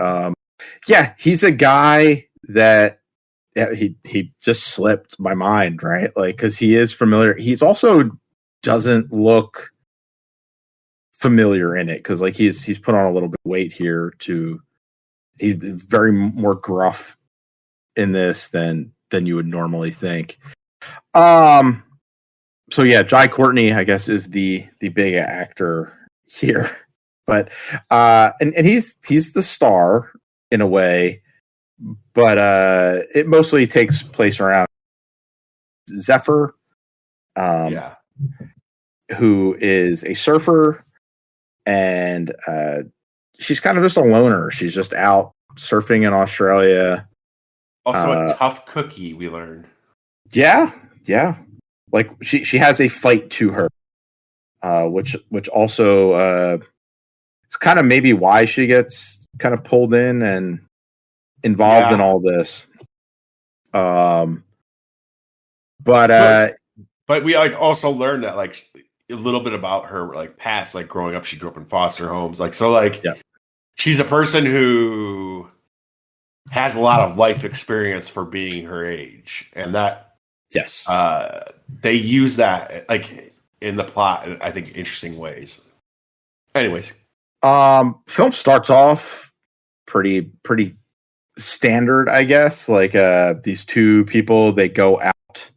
He's a guy that he just slipped my mind, right? Like, because he is familiar. He's also doesn't look familiar in it because like he's put on a little bit of weight here to. He's very more gruff in this than you would normally think. So yeah, Jai Courtney, I guess, is the big actor here, but and he's the star in a way, but it mostly takes place around Zephyr, who is a surfer and she's kind of just a loner. She's just out surfing in Australia. Also, a tough cookie. We learned. Yeah. Like she has a fight to her, which also it's kind of maybe why she gets kind of pulled in and involved in all this. But we like also learned that like a little bit about her like past, like growing up. She grew up in foster homes, like so. Like she's a person who has a lot of life experience for being her age, and that they use that like in the plot in, I think, interesting ways. Anyways, film starts off pretty standard, I guess. Like these two people, they go out.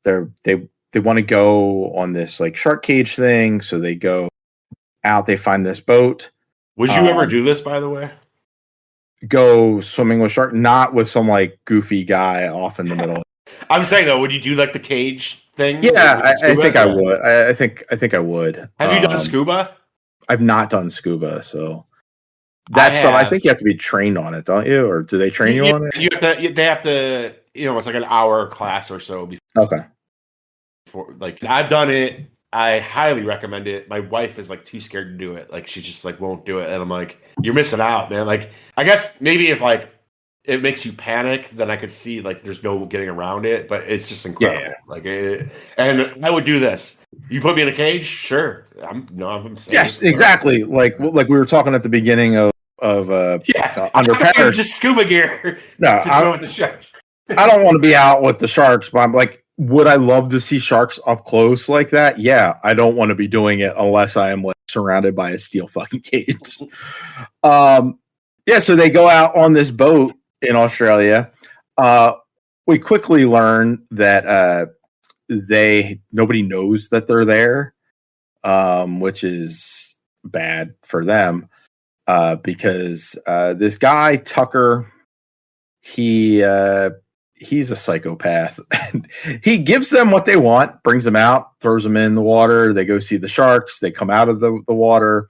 They want to go on this like shark cage thing, so they go out. They find this boat. Would you ever do this, by the way? Go swimming with shark, not with some like goofy guy off in the middle. I'm saying though, would you do like the cage thing? Yeah, I think I would. I think I would. Have you done scuba? I've not done scuba, so that's something. I think you have to be trained on it, don't you? Or do they train you on it? They have to. You know, it's like an hour class or so. Okay. Like I've done it. I highly recommend it. My wife is like too scared to do it. Like she just like won't do it. And I'm like, you're missing out, man. Like I guess maybe if like it makes you panic, then I could see like there's no getting around it. But it's just incredible. Yeah. Like and I would do this. You put me in a cage, sure. I'm saying yes, exactly. Like we were talking at the beginning of Under Paris. Just scuba gear. No, to with the sharks. I don't want to be out with the sharks, but I'm like, would I love to see sharks up close like that? Yeah, I don't want to be doing it unless I am like surrounded by a steel fucking cage. So they go out on this boat in Australia. We quickly learn that nobody knows that they're there, which is bad for them because this guy Tucker, he's a psychopath. He gives them what they want, brings them out, throws them in the water. They go see the sharks. They come out of the water.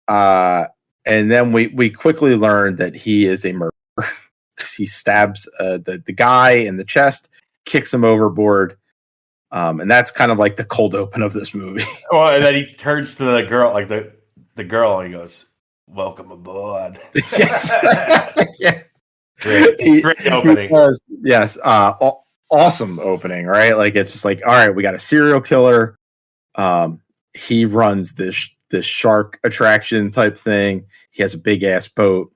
And then we quickly learn that he is a murderer. He stabs the guy in the chest, kicks him overboard. And that's kind of like the cold open of this movie. Well, and then he turns to the girl, like the girl, and he goes, "Welcome aboard." Yes. Yeah. Great opening. Yes. Awesome opening, right? Like it's just like, all right, we got a serial killer. He runs this shark attraction type thing. He has a big ass boat.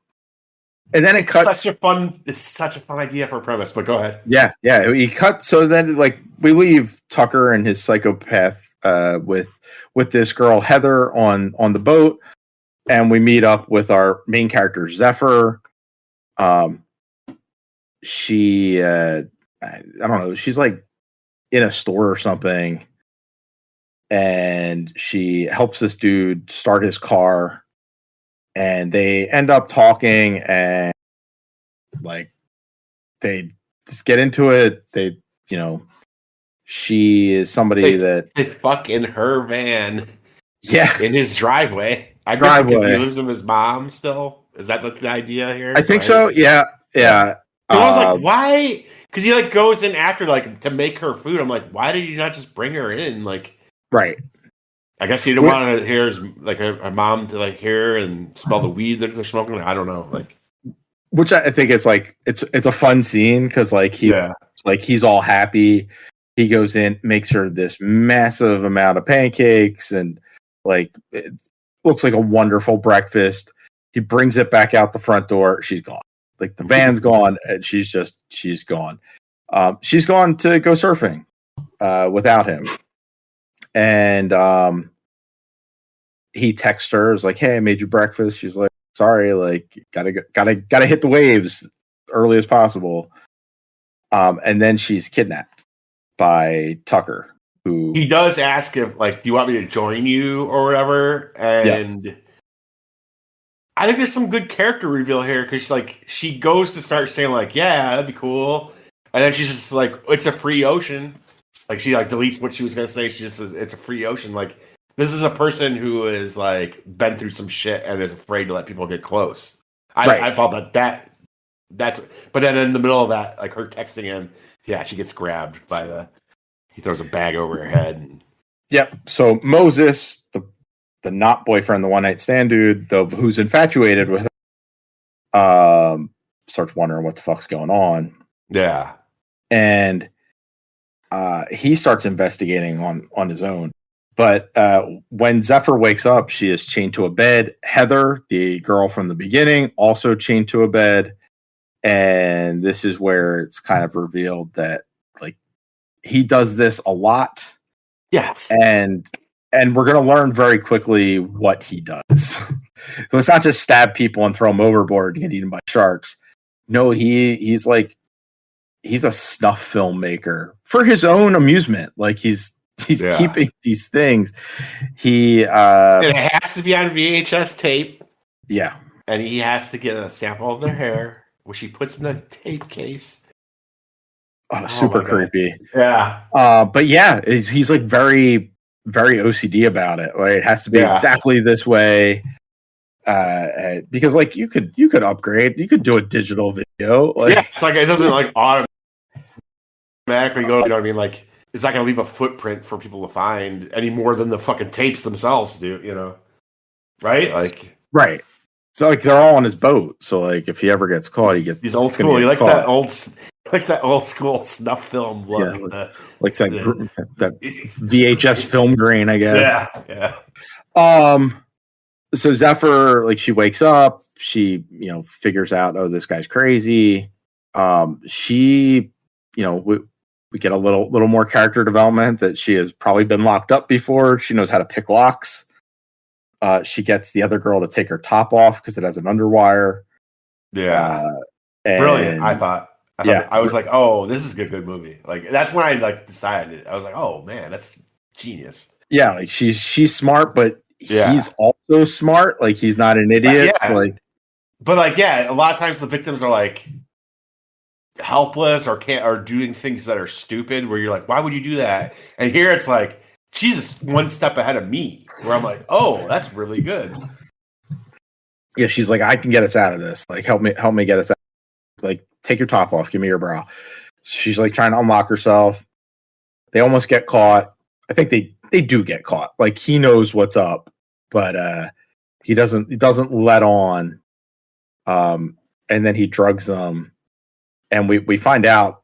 And then it's such a fun idea for a premise, but go ahead. Yeah. He cut. So then like we leave Tucker and his psychopath with this girl Heather on the boat, and we meet up with our main character Zephyr. She I don't know, she's like in a store or something, and she helps this dude start his car, and they end up talking, and like they just get into it. They, she is somebody that they fuck in her van. Yeah, in his driveway. I guess because he lives with his mom still. Is that the idea here? I think so. Yeah. I was like, why? Because he like goes in after like to make her food. I'm like, why did you not just bring her in? Like, right. I guess he didn't want to hear his, like her mom to like hear and smell the weed that they're smoking. I don't know. Like, which I think it's like it's a fun scene because like he's all happy. He goes in, makes her this massive amount of pancakes, and like it looks like a wonderful breakfast. He brings it back out the front door. She's gone. Like the van's gone, and she's gone. She's gone to go surfing without him. And he texts her, is like, "Hey, I made you breakfast." She's like, "Sorry, like gotta hit the waves early as possible." And then she's kidnapped by Tucker, who he does ask if like, "Do you want me to join you or whatever?" And yeah. I think there's some good character reveal here because like she goes to start saying like, "Yeah, that'd be cool," and then she's just like, "It's a free ocean." Like she like deletes what she was gonna say. She just says, "It's a free ocean." Like This is a person who is like been through some shit and is afraid to let people get close. Right. I felt that's. But then in the middle of that, like her texting him, yeah, she gets grabbed by he throws a bag over her head. And, Yep. So Moses, the not boyfriend, the one night stand dude, who's infatuated with her, starts wondering what the fuck's going on. yeah. And he starts investigating on his own. But when Zephyr wakes up, she is chained to a bed. Heather, the girl from the beginning, also chained to a bed. And this is where it's kind of revealed that like he does this a lot. Yes. And we're going to learn very quickly what he does. So it's not just stab people and throw them overboard to get eaten by sharks. No, he's a snuff filmmaker for his own amusement. Like he's keeping these things. It has to be on VHS tape. Yeah. And he has to get a sample of their hair, which he puts in the tape case. Oh, super creepy. Yeah. But yeah, he's like very, very OCD about it. Like it has to be exactly this way. Because like you could upgrade, you could do a digital video. Like, it's like it doesn't like automatically go. You know what I mean? Like it's not going to leave a footprint for people to find any more than the fucking tapes themselves do. You know, right? Like right. So like they're all on his boat. So like if he ever gets caught, he's old school. He likes that old school snuff film look. Yeah, like that VHS film grain, I guess. Yeah. So Zephyr, like she wakes up, she, figures out, oh, this guy's crazy. She, we get a little more character development that she has probably been locked up before. She knows how to pick locks. She gets the other girl to take her top off because it has an underwire. Yeah. Brilliant. I thought, I was like, oh, this is a good movie. Like that's when I like decided. I was like, oh man, that's genius. Yeah, like she's smart, but he's also smart. Like he's not an idiot. A lot of times the victims are like helpless or doing things that are stupid. Where you're like, why would you do that? And here it's like, Jesus, one step ahead of me. Where I'm like, oh, that's really good. Yeah, she's like, I can get us out of this. Like, help me get us out. Like, take your top off. Give me your bra. She's like trying to unlock herself. They almost get caught. I think they do get caught. Like he knows what's up, but he doesn't let on. And then he drugs them, and we find out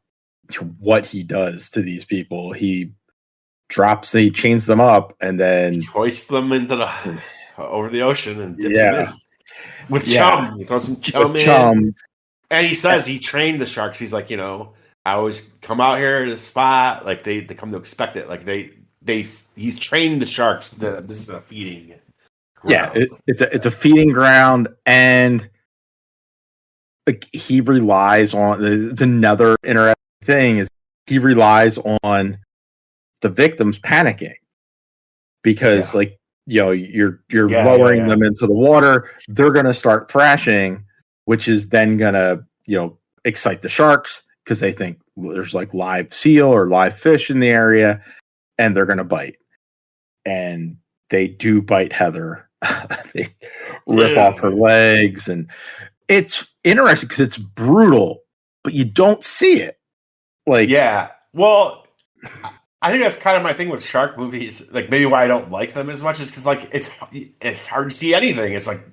what he does to these people. He chains them up, and then he hoists them into over the ocean and dips them in with chum. He throws some chum in. And he says he trained the sharks. He's like, I always come out here to the spot. Like they come to expect it. Like he's trained the sharks. This is a feeding ground. Yeah, it's a feeding ground, and like he relies on. It's another interesting thing is he relies on the victims panicking because you're lowering them into the water. They're gonna start thrashing, which is then gonna excite the sharks because they think there's like live seal or live fish in the area, and they're gonna bite. And they do bite Heather. They rip off her legs, and it's interesting because it's brutal, but you don't see it. Like, well, I think that's kind of my thing with shark movies. Like maybe why I don't like them as much is because like it's hard to see anything. It's like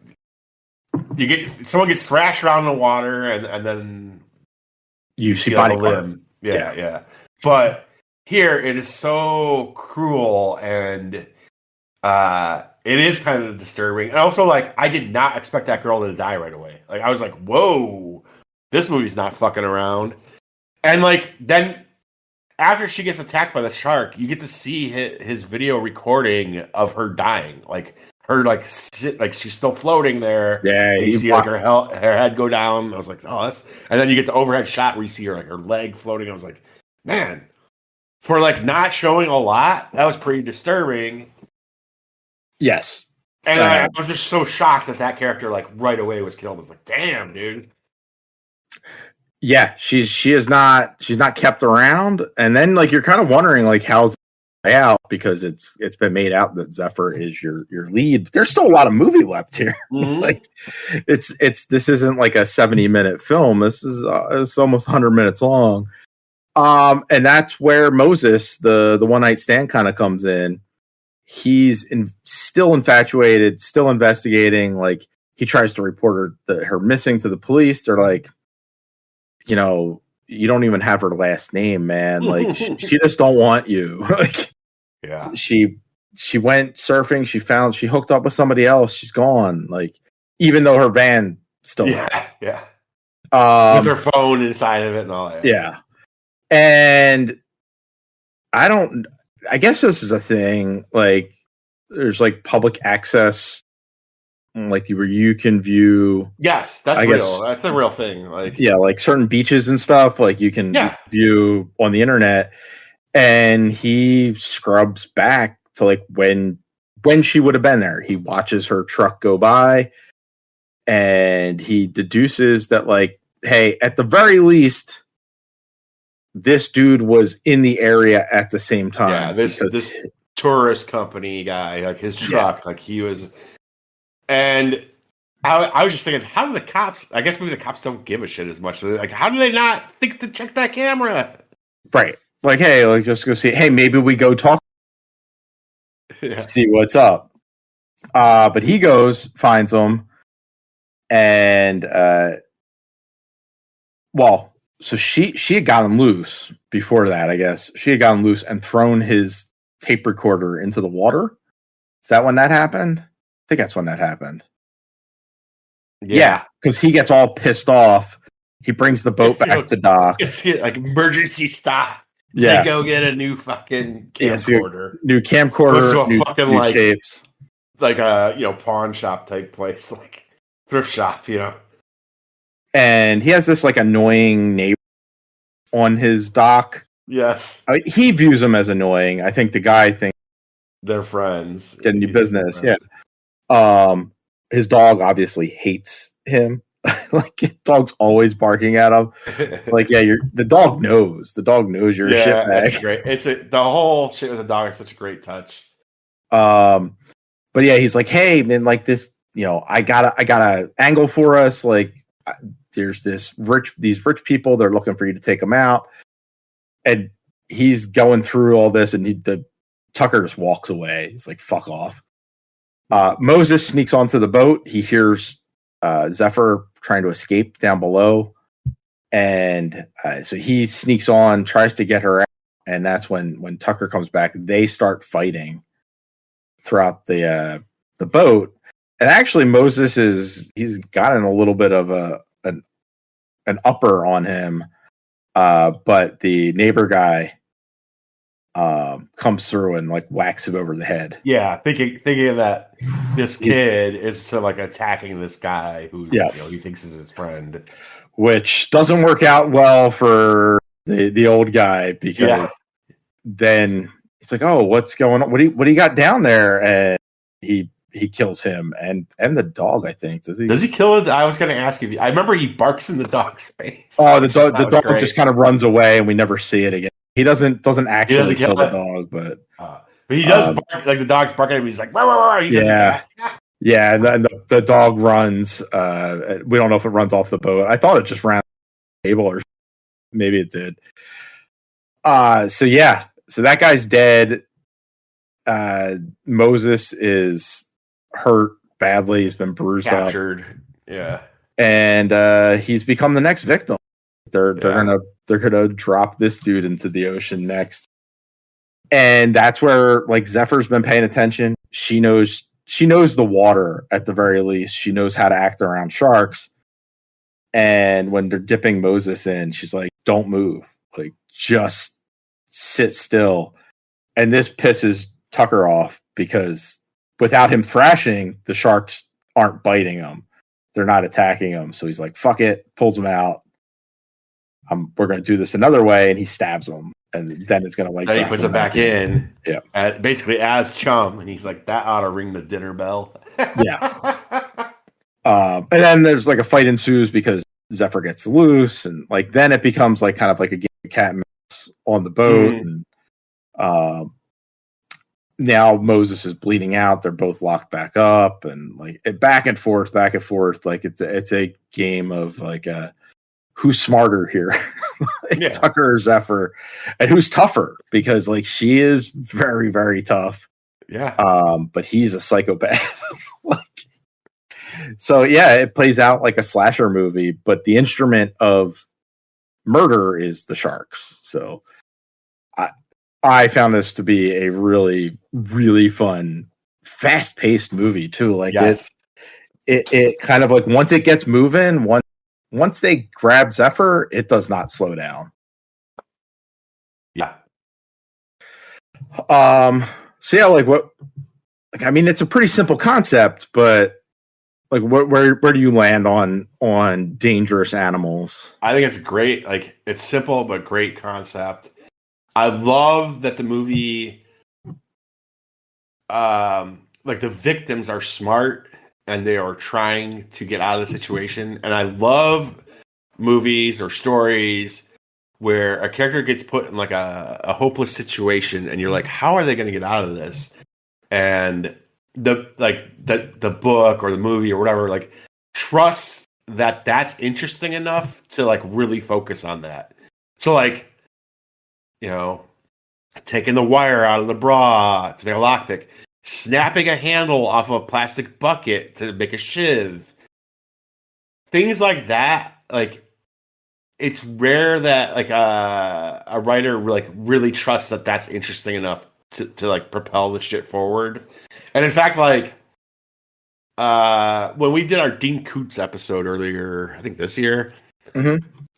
someone gets thrashed around in the water, and then you see body limb. Yeah. But here it is so cruel, and it is kind of disturbing. And also, like, I did not expect that girl to die right away. Like, I was like, whoa, this movie's not fucking around. And like then after she gets attacked by the shark, you get to see his video recording of her dying. Like her like she's still floating there. Yeah, you see like her head go down. I was like, oh, that's. And then you get the overhead shot where you see her leg floating. I was like, man, for like not showing a lot, that was pretty disturbing. Yes, and I was just so shocked that character like right away was killed. I was like, damn, dude. Yeah, she's not kept around, and then like you're kind of wondering like how's out because it's been made out that Zephyr is your lead. But there's still a lot of movie left here. Mhm. Like this isn't like a 70-minute film. This is it's almost 100 minutes long. And that's where Moses, the one night stand, kind of comes in. He's still infatuated, still investigating. Like he tries to report her missing to the police. They're like, you know, you don't even have her last name, man. Like she just don't want you. Like Yeah. she went surfing. She hooked up with somebody else. She's gone. Like even though her van still there. Yeah. With her phone inside of it and all that. Yeah. And I guess this is a thing. Like there's like public access, like where you can view. Yes, that's real. That's a real thing. Like like certain beaches and stuff, like you can view on the internet. And he scrubs back to like when she would have been there. He watches her truck go by, and he deduces that like, hey, at the very least, this dude was in the area at the same time. Yeah, this tourist company guy, like his truck, like he was. And I was just thinking, how do the cops? I guess maybe the cops don't give a shit as much. Like, how do they not think to check that camera? Right. Like, hey, like just go see. Hey, maybe we go talk. See what's up. But he goes, finds them, and so she had gotten loose before that. I guess she had gotten loose and thrown his tape recorder into the water. Is that when that happened? I think that's when that happened. Yeah, because he gets all pissed off. He brings the boat back to dock. It's like emergency stop. Yeah, go get a new fucking camcorder. New camcorder. New fucking new like tapes. Like a pawn shop type place, like thrift shop, you know. And he has this like annoying neighbor on his dock. Yes, I mean, he views him as annoying. I think the guy thinks they're friends. Getting new business. Yeah. His dog obviously hates him. Like his dog's always barking at him. Like, yeah, the dog knows. The dog knows you're a shitbag. That's great. The whole shit with the dog is such a great touch. But yeah, he's like, hey, man, like this, you know, I got a angle for us. Like, there's these rich people. They're looking for you to take them out. And he's going through all this, and Tucker just walks away. He's like, fuck off. Moses sneaks onto the boat. He hears Zephyr trying to escape down below. And so he sneaks on, tries to get her out. And that's when Tucker comes back. They start fighting throughout the boat. And actually, Moses he's gotten a little bit of an upper on him. But the neighbor guy comes through and like whacks him over the head. Yeah, thinking that this kid is like attacking this guy who he thinks is his friend, which doesn't work out well for the old guy, because then he's like, "Oh, what's going on? What do you got down there?" And he kills him and the dog. I think does he kill it? I was going to ask you. I remember he barks in the dog's face. Oh, the dog just kind of runs away, and we never see it again. He doesn't actually kill the dog, but he does bark, like the dog's barking at him. He's like, "Wah, wah, wah." Yeah, and the dog runs. We don't know if it runs off the boat. I thought it just ran the table, or maybe it did. So that guy's dead. Moses is hurt badly. He's been bruised Captured. up. Yeah, and he's become the next victim. They're gonna drop this dude into the ocean next, and that's where like Zephyr's been paying attention. She knows the water at the very least. She knows how to act around sharks. And when they're dipping Moses in, she's like, "Don't move, like just sit still." And this pisses Tucker off, because without him thrashing, the sharks aren't biting him. They're not attacking him. So he's like, "Fuck it," pulls him out. We're going to do this another way, and he stabs him, and then it's going to like. Then he puts it back in. Yeah, basically as chum, and he's like, "That ought to ring the dinner bell." Yeah. And then there's like a fight ensues because Zephyr gets loose, and like then it becomes like kind of like a game of cat and mouse on the boat, and now Moses is bleeding out. They're both locked back up, and like back and forth. Like it's a game of like who's smarter here, like Tucker or Zephyr, and who's tougher, because like she is very, very tough. Yeah. But he's a psychopath. Like, so yeah, it plays out like a slasher movie, but the instrument of murder is the sharks. So I found this to be a really, really fun, fast-paced movie too. Like it kind of like once it gets moving, once they grab Zephyr, it does not slow down. Yeah. So yeah, like what? Like I mean, it's a pretty simple concept, but like where do you land on dangerous animals? I think it's great. Like it's simple but great concept. I love that the movie, like the victims are smart and they are trying to get out of the situation. And I love movies or stories where a character gets put in like a hopeless situation and you're like, how are they going to get out of this? And the book or the movie or whatever, like trust that that's interesting enough to like really focus on that. So like, you know, taking the wire out of the bra to make a lockpick, snapping a handle off of a plastic bucket to make a shiv. Things like that. Like, it's rare that like a writer like really trusts that that's interesting enough to like propel the shit forward. And in fact, like when we did our Dean Koontz episode earlier, I think this year,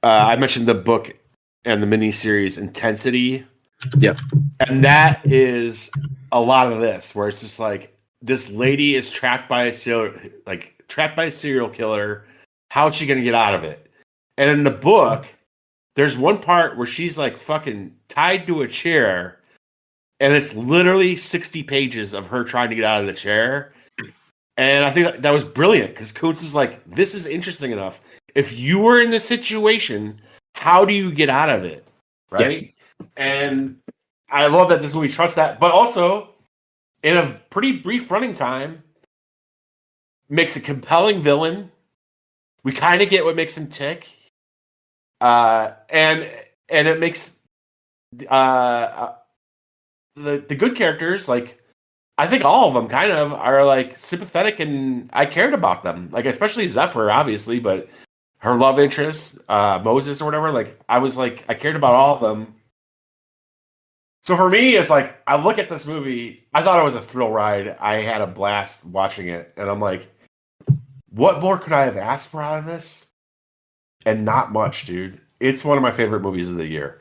I mentioned the book and the miniseries Intensity. Yep. And that is a lot of this, where it's just like this lady is trapped by a serial killer. How's she gonna get out of it? And in the book, there's one part where she's like fucking tied to a chair, and it's literally 60 pages of her trying to get out of the chair. And I think that was brilliant because Koontz is like, this is interesting enough. If you were in this situation, how do you get out of it? Right? Yeah. And I love that this movie trusts that, but also in a pretty brief running time, makes a compelling villain. We kind of get what makes him tick. And it makes the good characters, like, I think all of them kind of are like sympathetic, and I cared about them. Like, especially Zephyr, obviously, but her love interest, Moses or whatever, like, I was like, I cared about all of them. So for me, it's like, I look at this movie, I thought it was a thrill ride. I had a blast watching it, and I'm like, what more could I have asked for out of this? And not much, dude. It's one of my favorite movies of the year.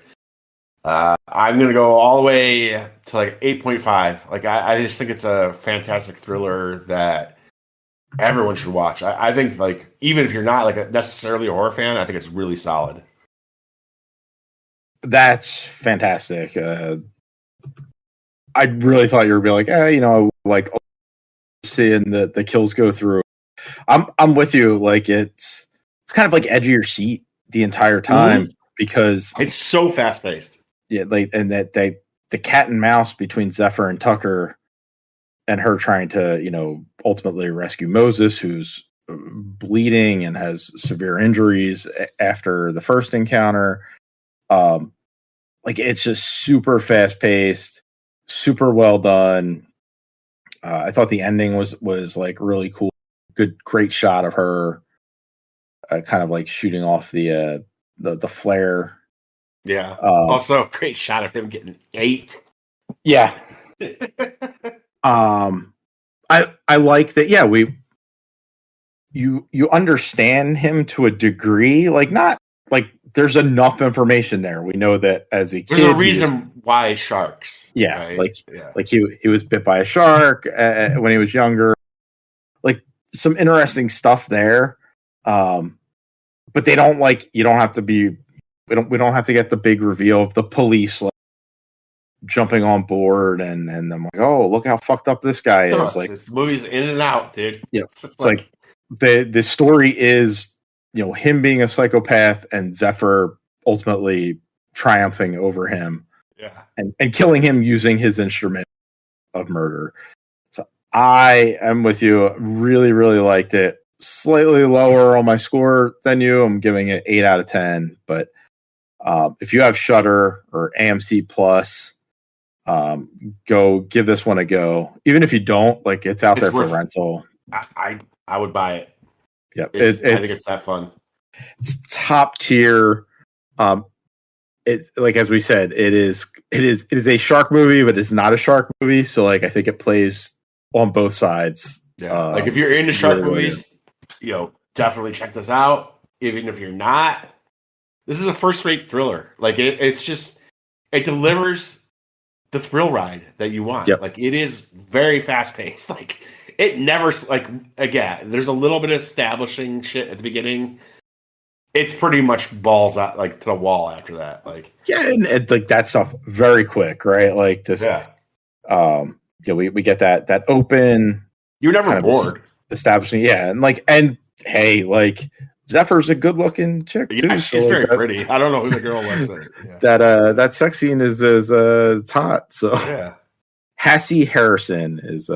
I'm going to go all the way to like 8.5. Like, I just think it's a fantastic thriller that everyone should watch. I think, like, even if you're not like necessarily a horror fan, I think it's really solid. That's fantastic. I really thought you were be like, like seeing the kills go through. I'm with you. Like, it's kind of like edge of your seat the entire time because it's so fast paced. Yeah, like, and that the cat and mouse between Zephyr and Tucker, and her trying to ultimately rescue Moses, who's bleeding and has severe injuries after the first encounter. Like, it's just super fast paced, super well done. I thought the ending was like really cool. Great shot of her, kind of like shooting off the flare. Yeah. Also, great shot of him getting 8. Yeah. I like that. Yeah, you understand him to a degree. Like, not like there's enough information there. We know that as a kid, there's a reason why sharks. Yeah, right? like he was bit by a shark when he was younger. Like, some interesting stuff there. But they don't, like, you don't have to be. We don't have to get the big reveal of the police like jumping on board and I'm like, oh, look how fucked up this guy is. Like, this movie's in and out, dude. Yeah, it's like the story is him being a psychopath and Zephyr ultimately triumphing over him. Yeah, and killing him using his instrument. of murder. So I am with you. Really, really liked it. Slightly lower on my score than you. I'm giving it 8 out of 10. But if you have Shudder or AMC Plus, go give this one a go. Even if you don't, like, it's out there for rental. I would buy it. Yep, I think it's that fun. It's top tier. It's like, as we said, it is a shark movie, but it's not a shark movie. So like, I think it plays on both sides. Yeah, like if you're into shark movies, definitely check this out. Even if you're not, this is a first-rate thriller. Like it delivers the thrill ride that you want. Yep. Like it is very fast-paced. Like it never, like, again, there's a little bit of establishing shit at the beginning. It's pretty much balls out, like, to the wall after that. Like, yeah, and like that stuff very quick, right? Like this, we get that open. You're never bored. Establishing, yeah, and hey, like Zephyr's a good-looking chick too. Yeah, she's very pretty. I don't know who the girl was. That sex scene is it's hot. So yeah, Hassie Harrison is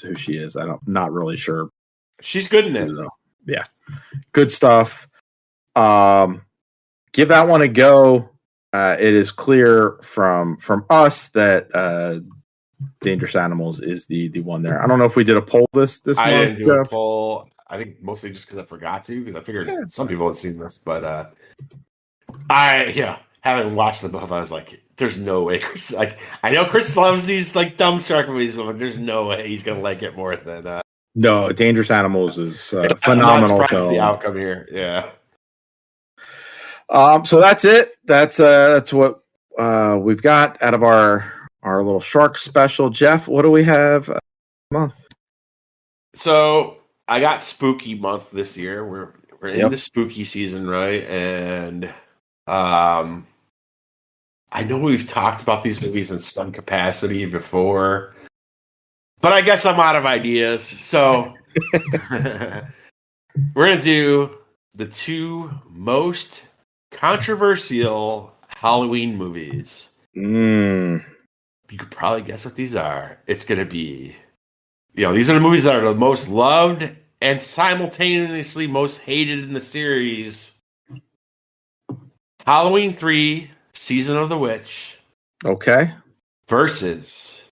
who she is. Not really sure. She's good in it though. Yeah, good stuff. Give that one a go. It is clear from us that Dangerous Animals is the one there. I don't know if we did a poll this month. I didn't do a poll. I think mostly just because I forgot to, because I figured some people had seen this, but having watched them both, I was like, there's no way Chris, like, I know Chris loves these like dumb shark movies, but there's no way he's gonna like it more than no, Dangerous Animals is phenomenal. I'm not surprised at the outcome here. Yeah. So that's it. That's what we've got out of our little shark special. Jeff, what do we have month? So I got spooky month this year. We're in the spooky season, right? And I know we've talked about these movies in some capacity before, but I guess I'm out of ideas. So we're gonna do the 2 most controversial Halloween movies. You could probably guess what these are. It's going to be, these are the movies that are the most loved and simultaneously most hated in the series. Halloween 3, Season of the Witch. Okay. Versus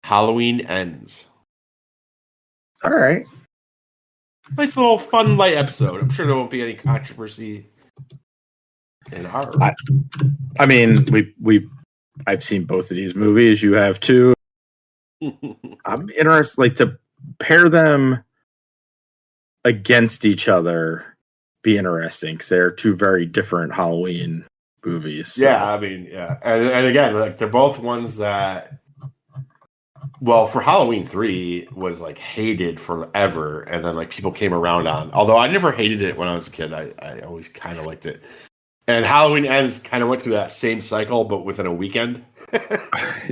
Halloween Ends. All right. Nice little fun, light episode. I'm sure there won't be any controversy in our. I mean, I've seen both of these movies. You have too. I'm interested, like, to pair them against each other. Be interesting because they're 2 very different Halloween movies. So. Yeah, I mean, yeah, and again, like, they're both ones that. Well, for Halloween 3 was like hated forever, and then like people came around on. Although I never hated it when I was a kid, I always kind of liked it. And Halloween Ends kind of went through that same cycle, but within a weekend.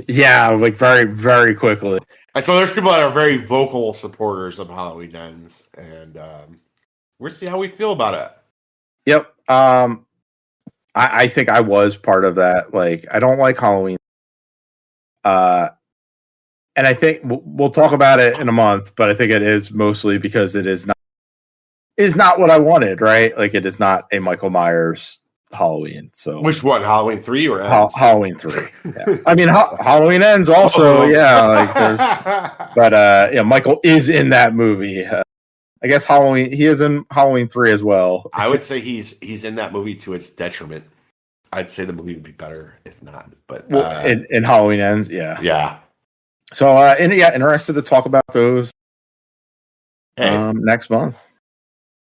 Yeah, like very, very quickly. And so there's people that are very vocal supporters of Halloween Ends, and we'll see how we feel about it. Yep. I think I was part of that. Like, I don't like Halloween. And I think we'll talk about it in a month, but I think it is mostly because it is not what I wanted, right? Like, it is not a Michael Myers Halloween. So which one, Halloween 3 or Ends? Halloween 3? Yeah. I mean, Halloween Ends also. Yeah, like but Michael is in that movie. I guess Halloween. He is in Halloween 3 as well. I would say he's in that movie to its detriment. I'd say the movie would be better if not. But in Halloween Ends, yeah. So interested to talk about those next month.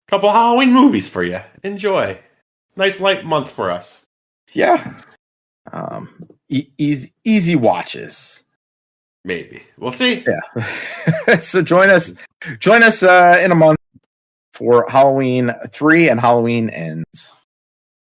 Couple Halloween movies for you. Enjoy. Nice light month for us. Yeah. Easy watches. Maybe. We'll see. Yeah. So join us in a month for Halloween 3 and Halloween Ends.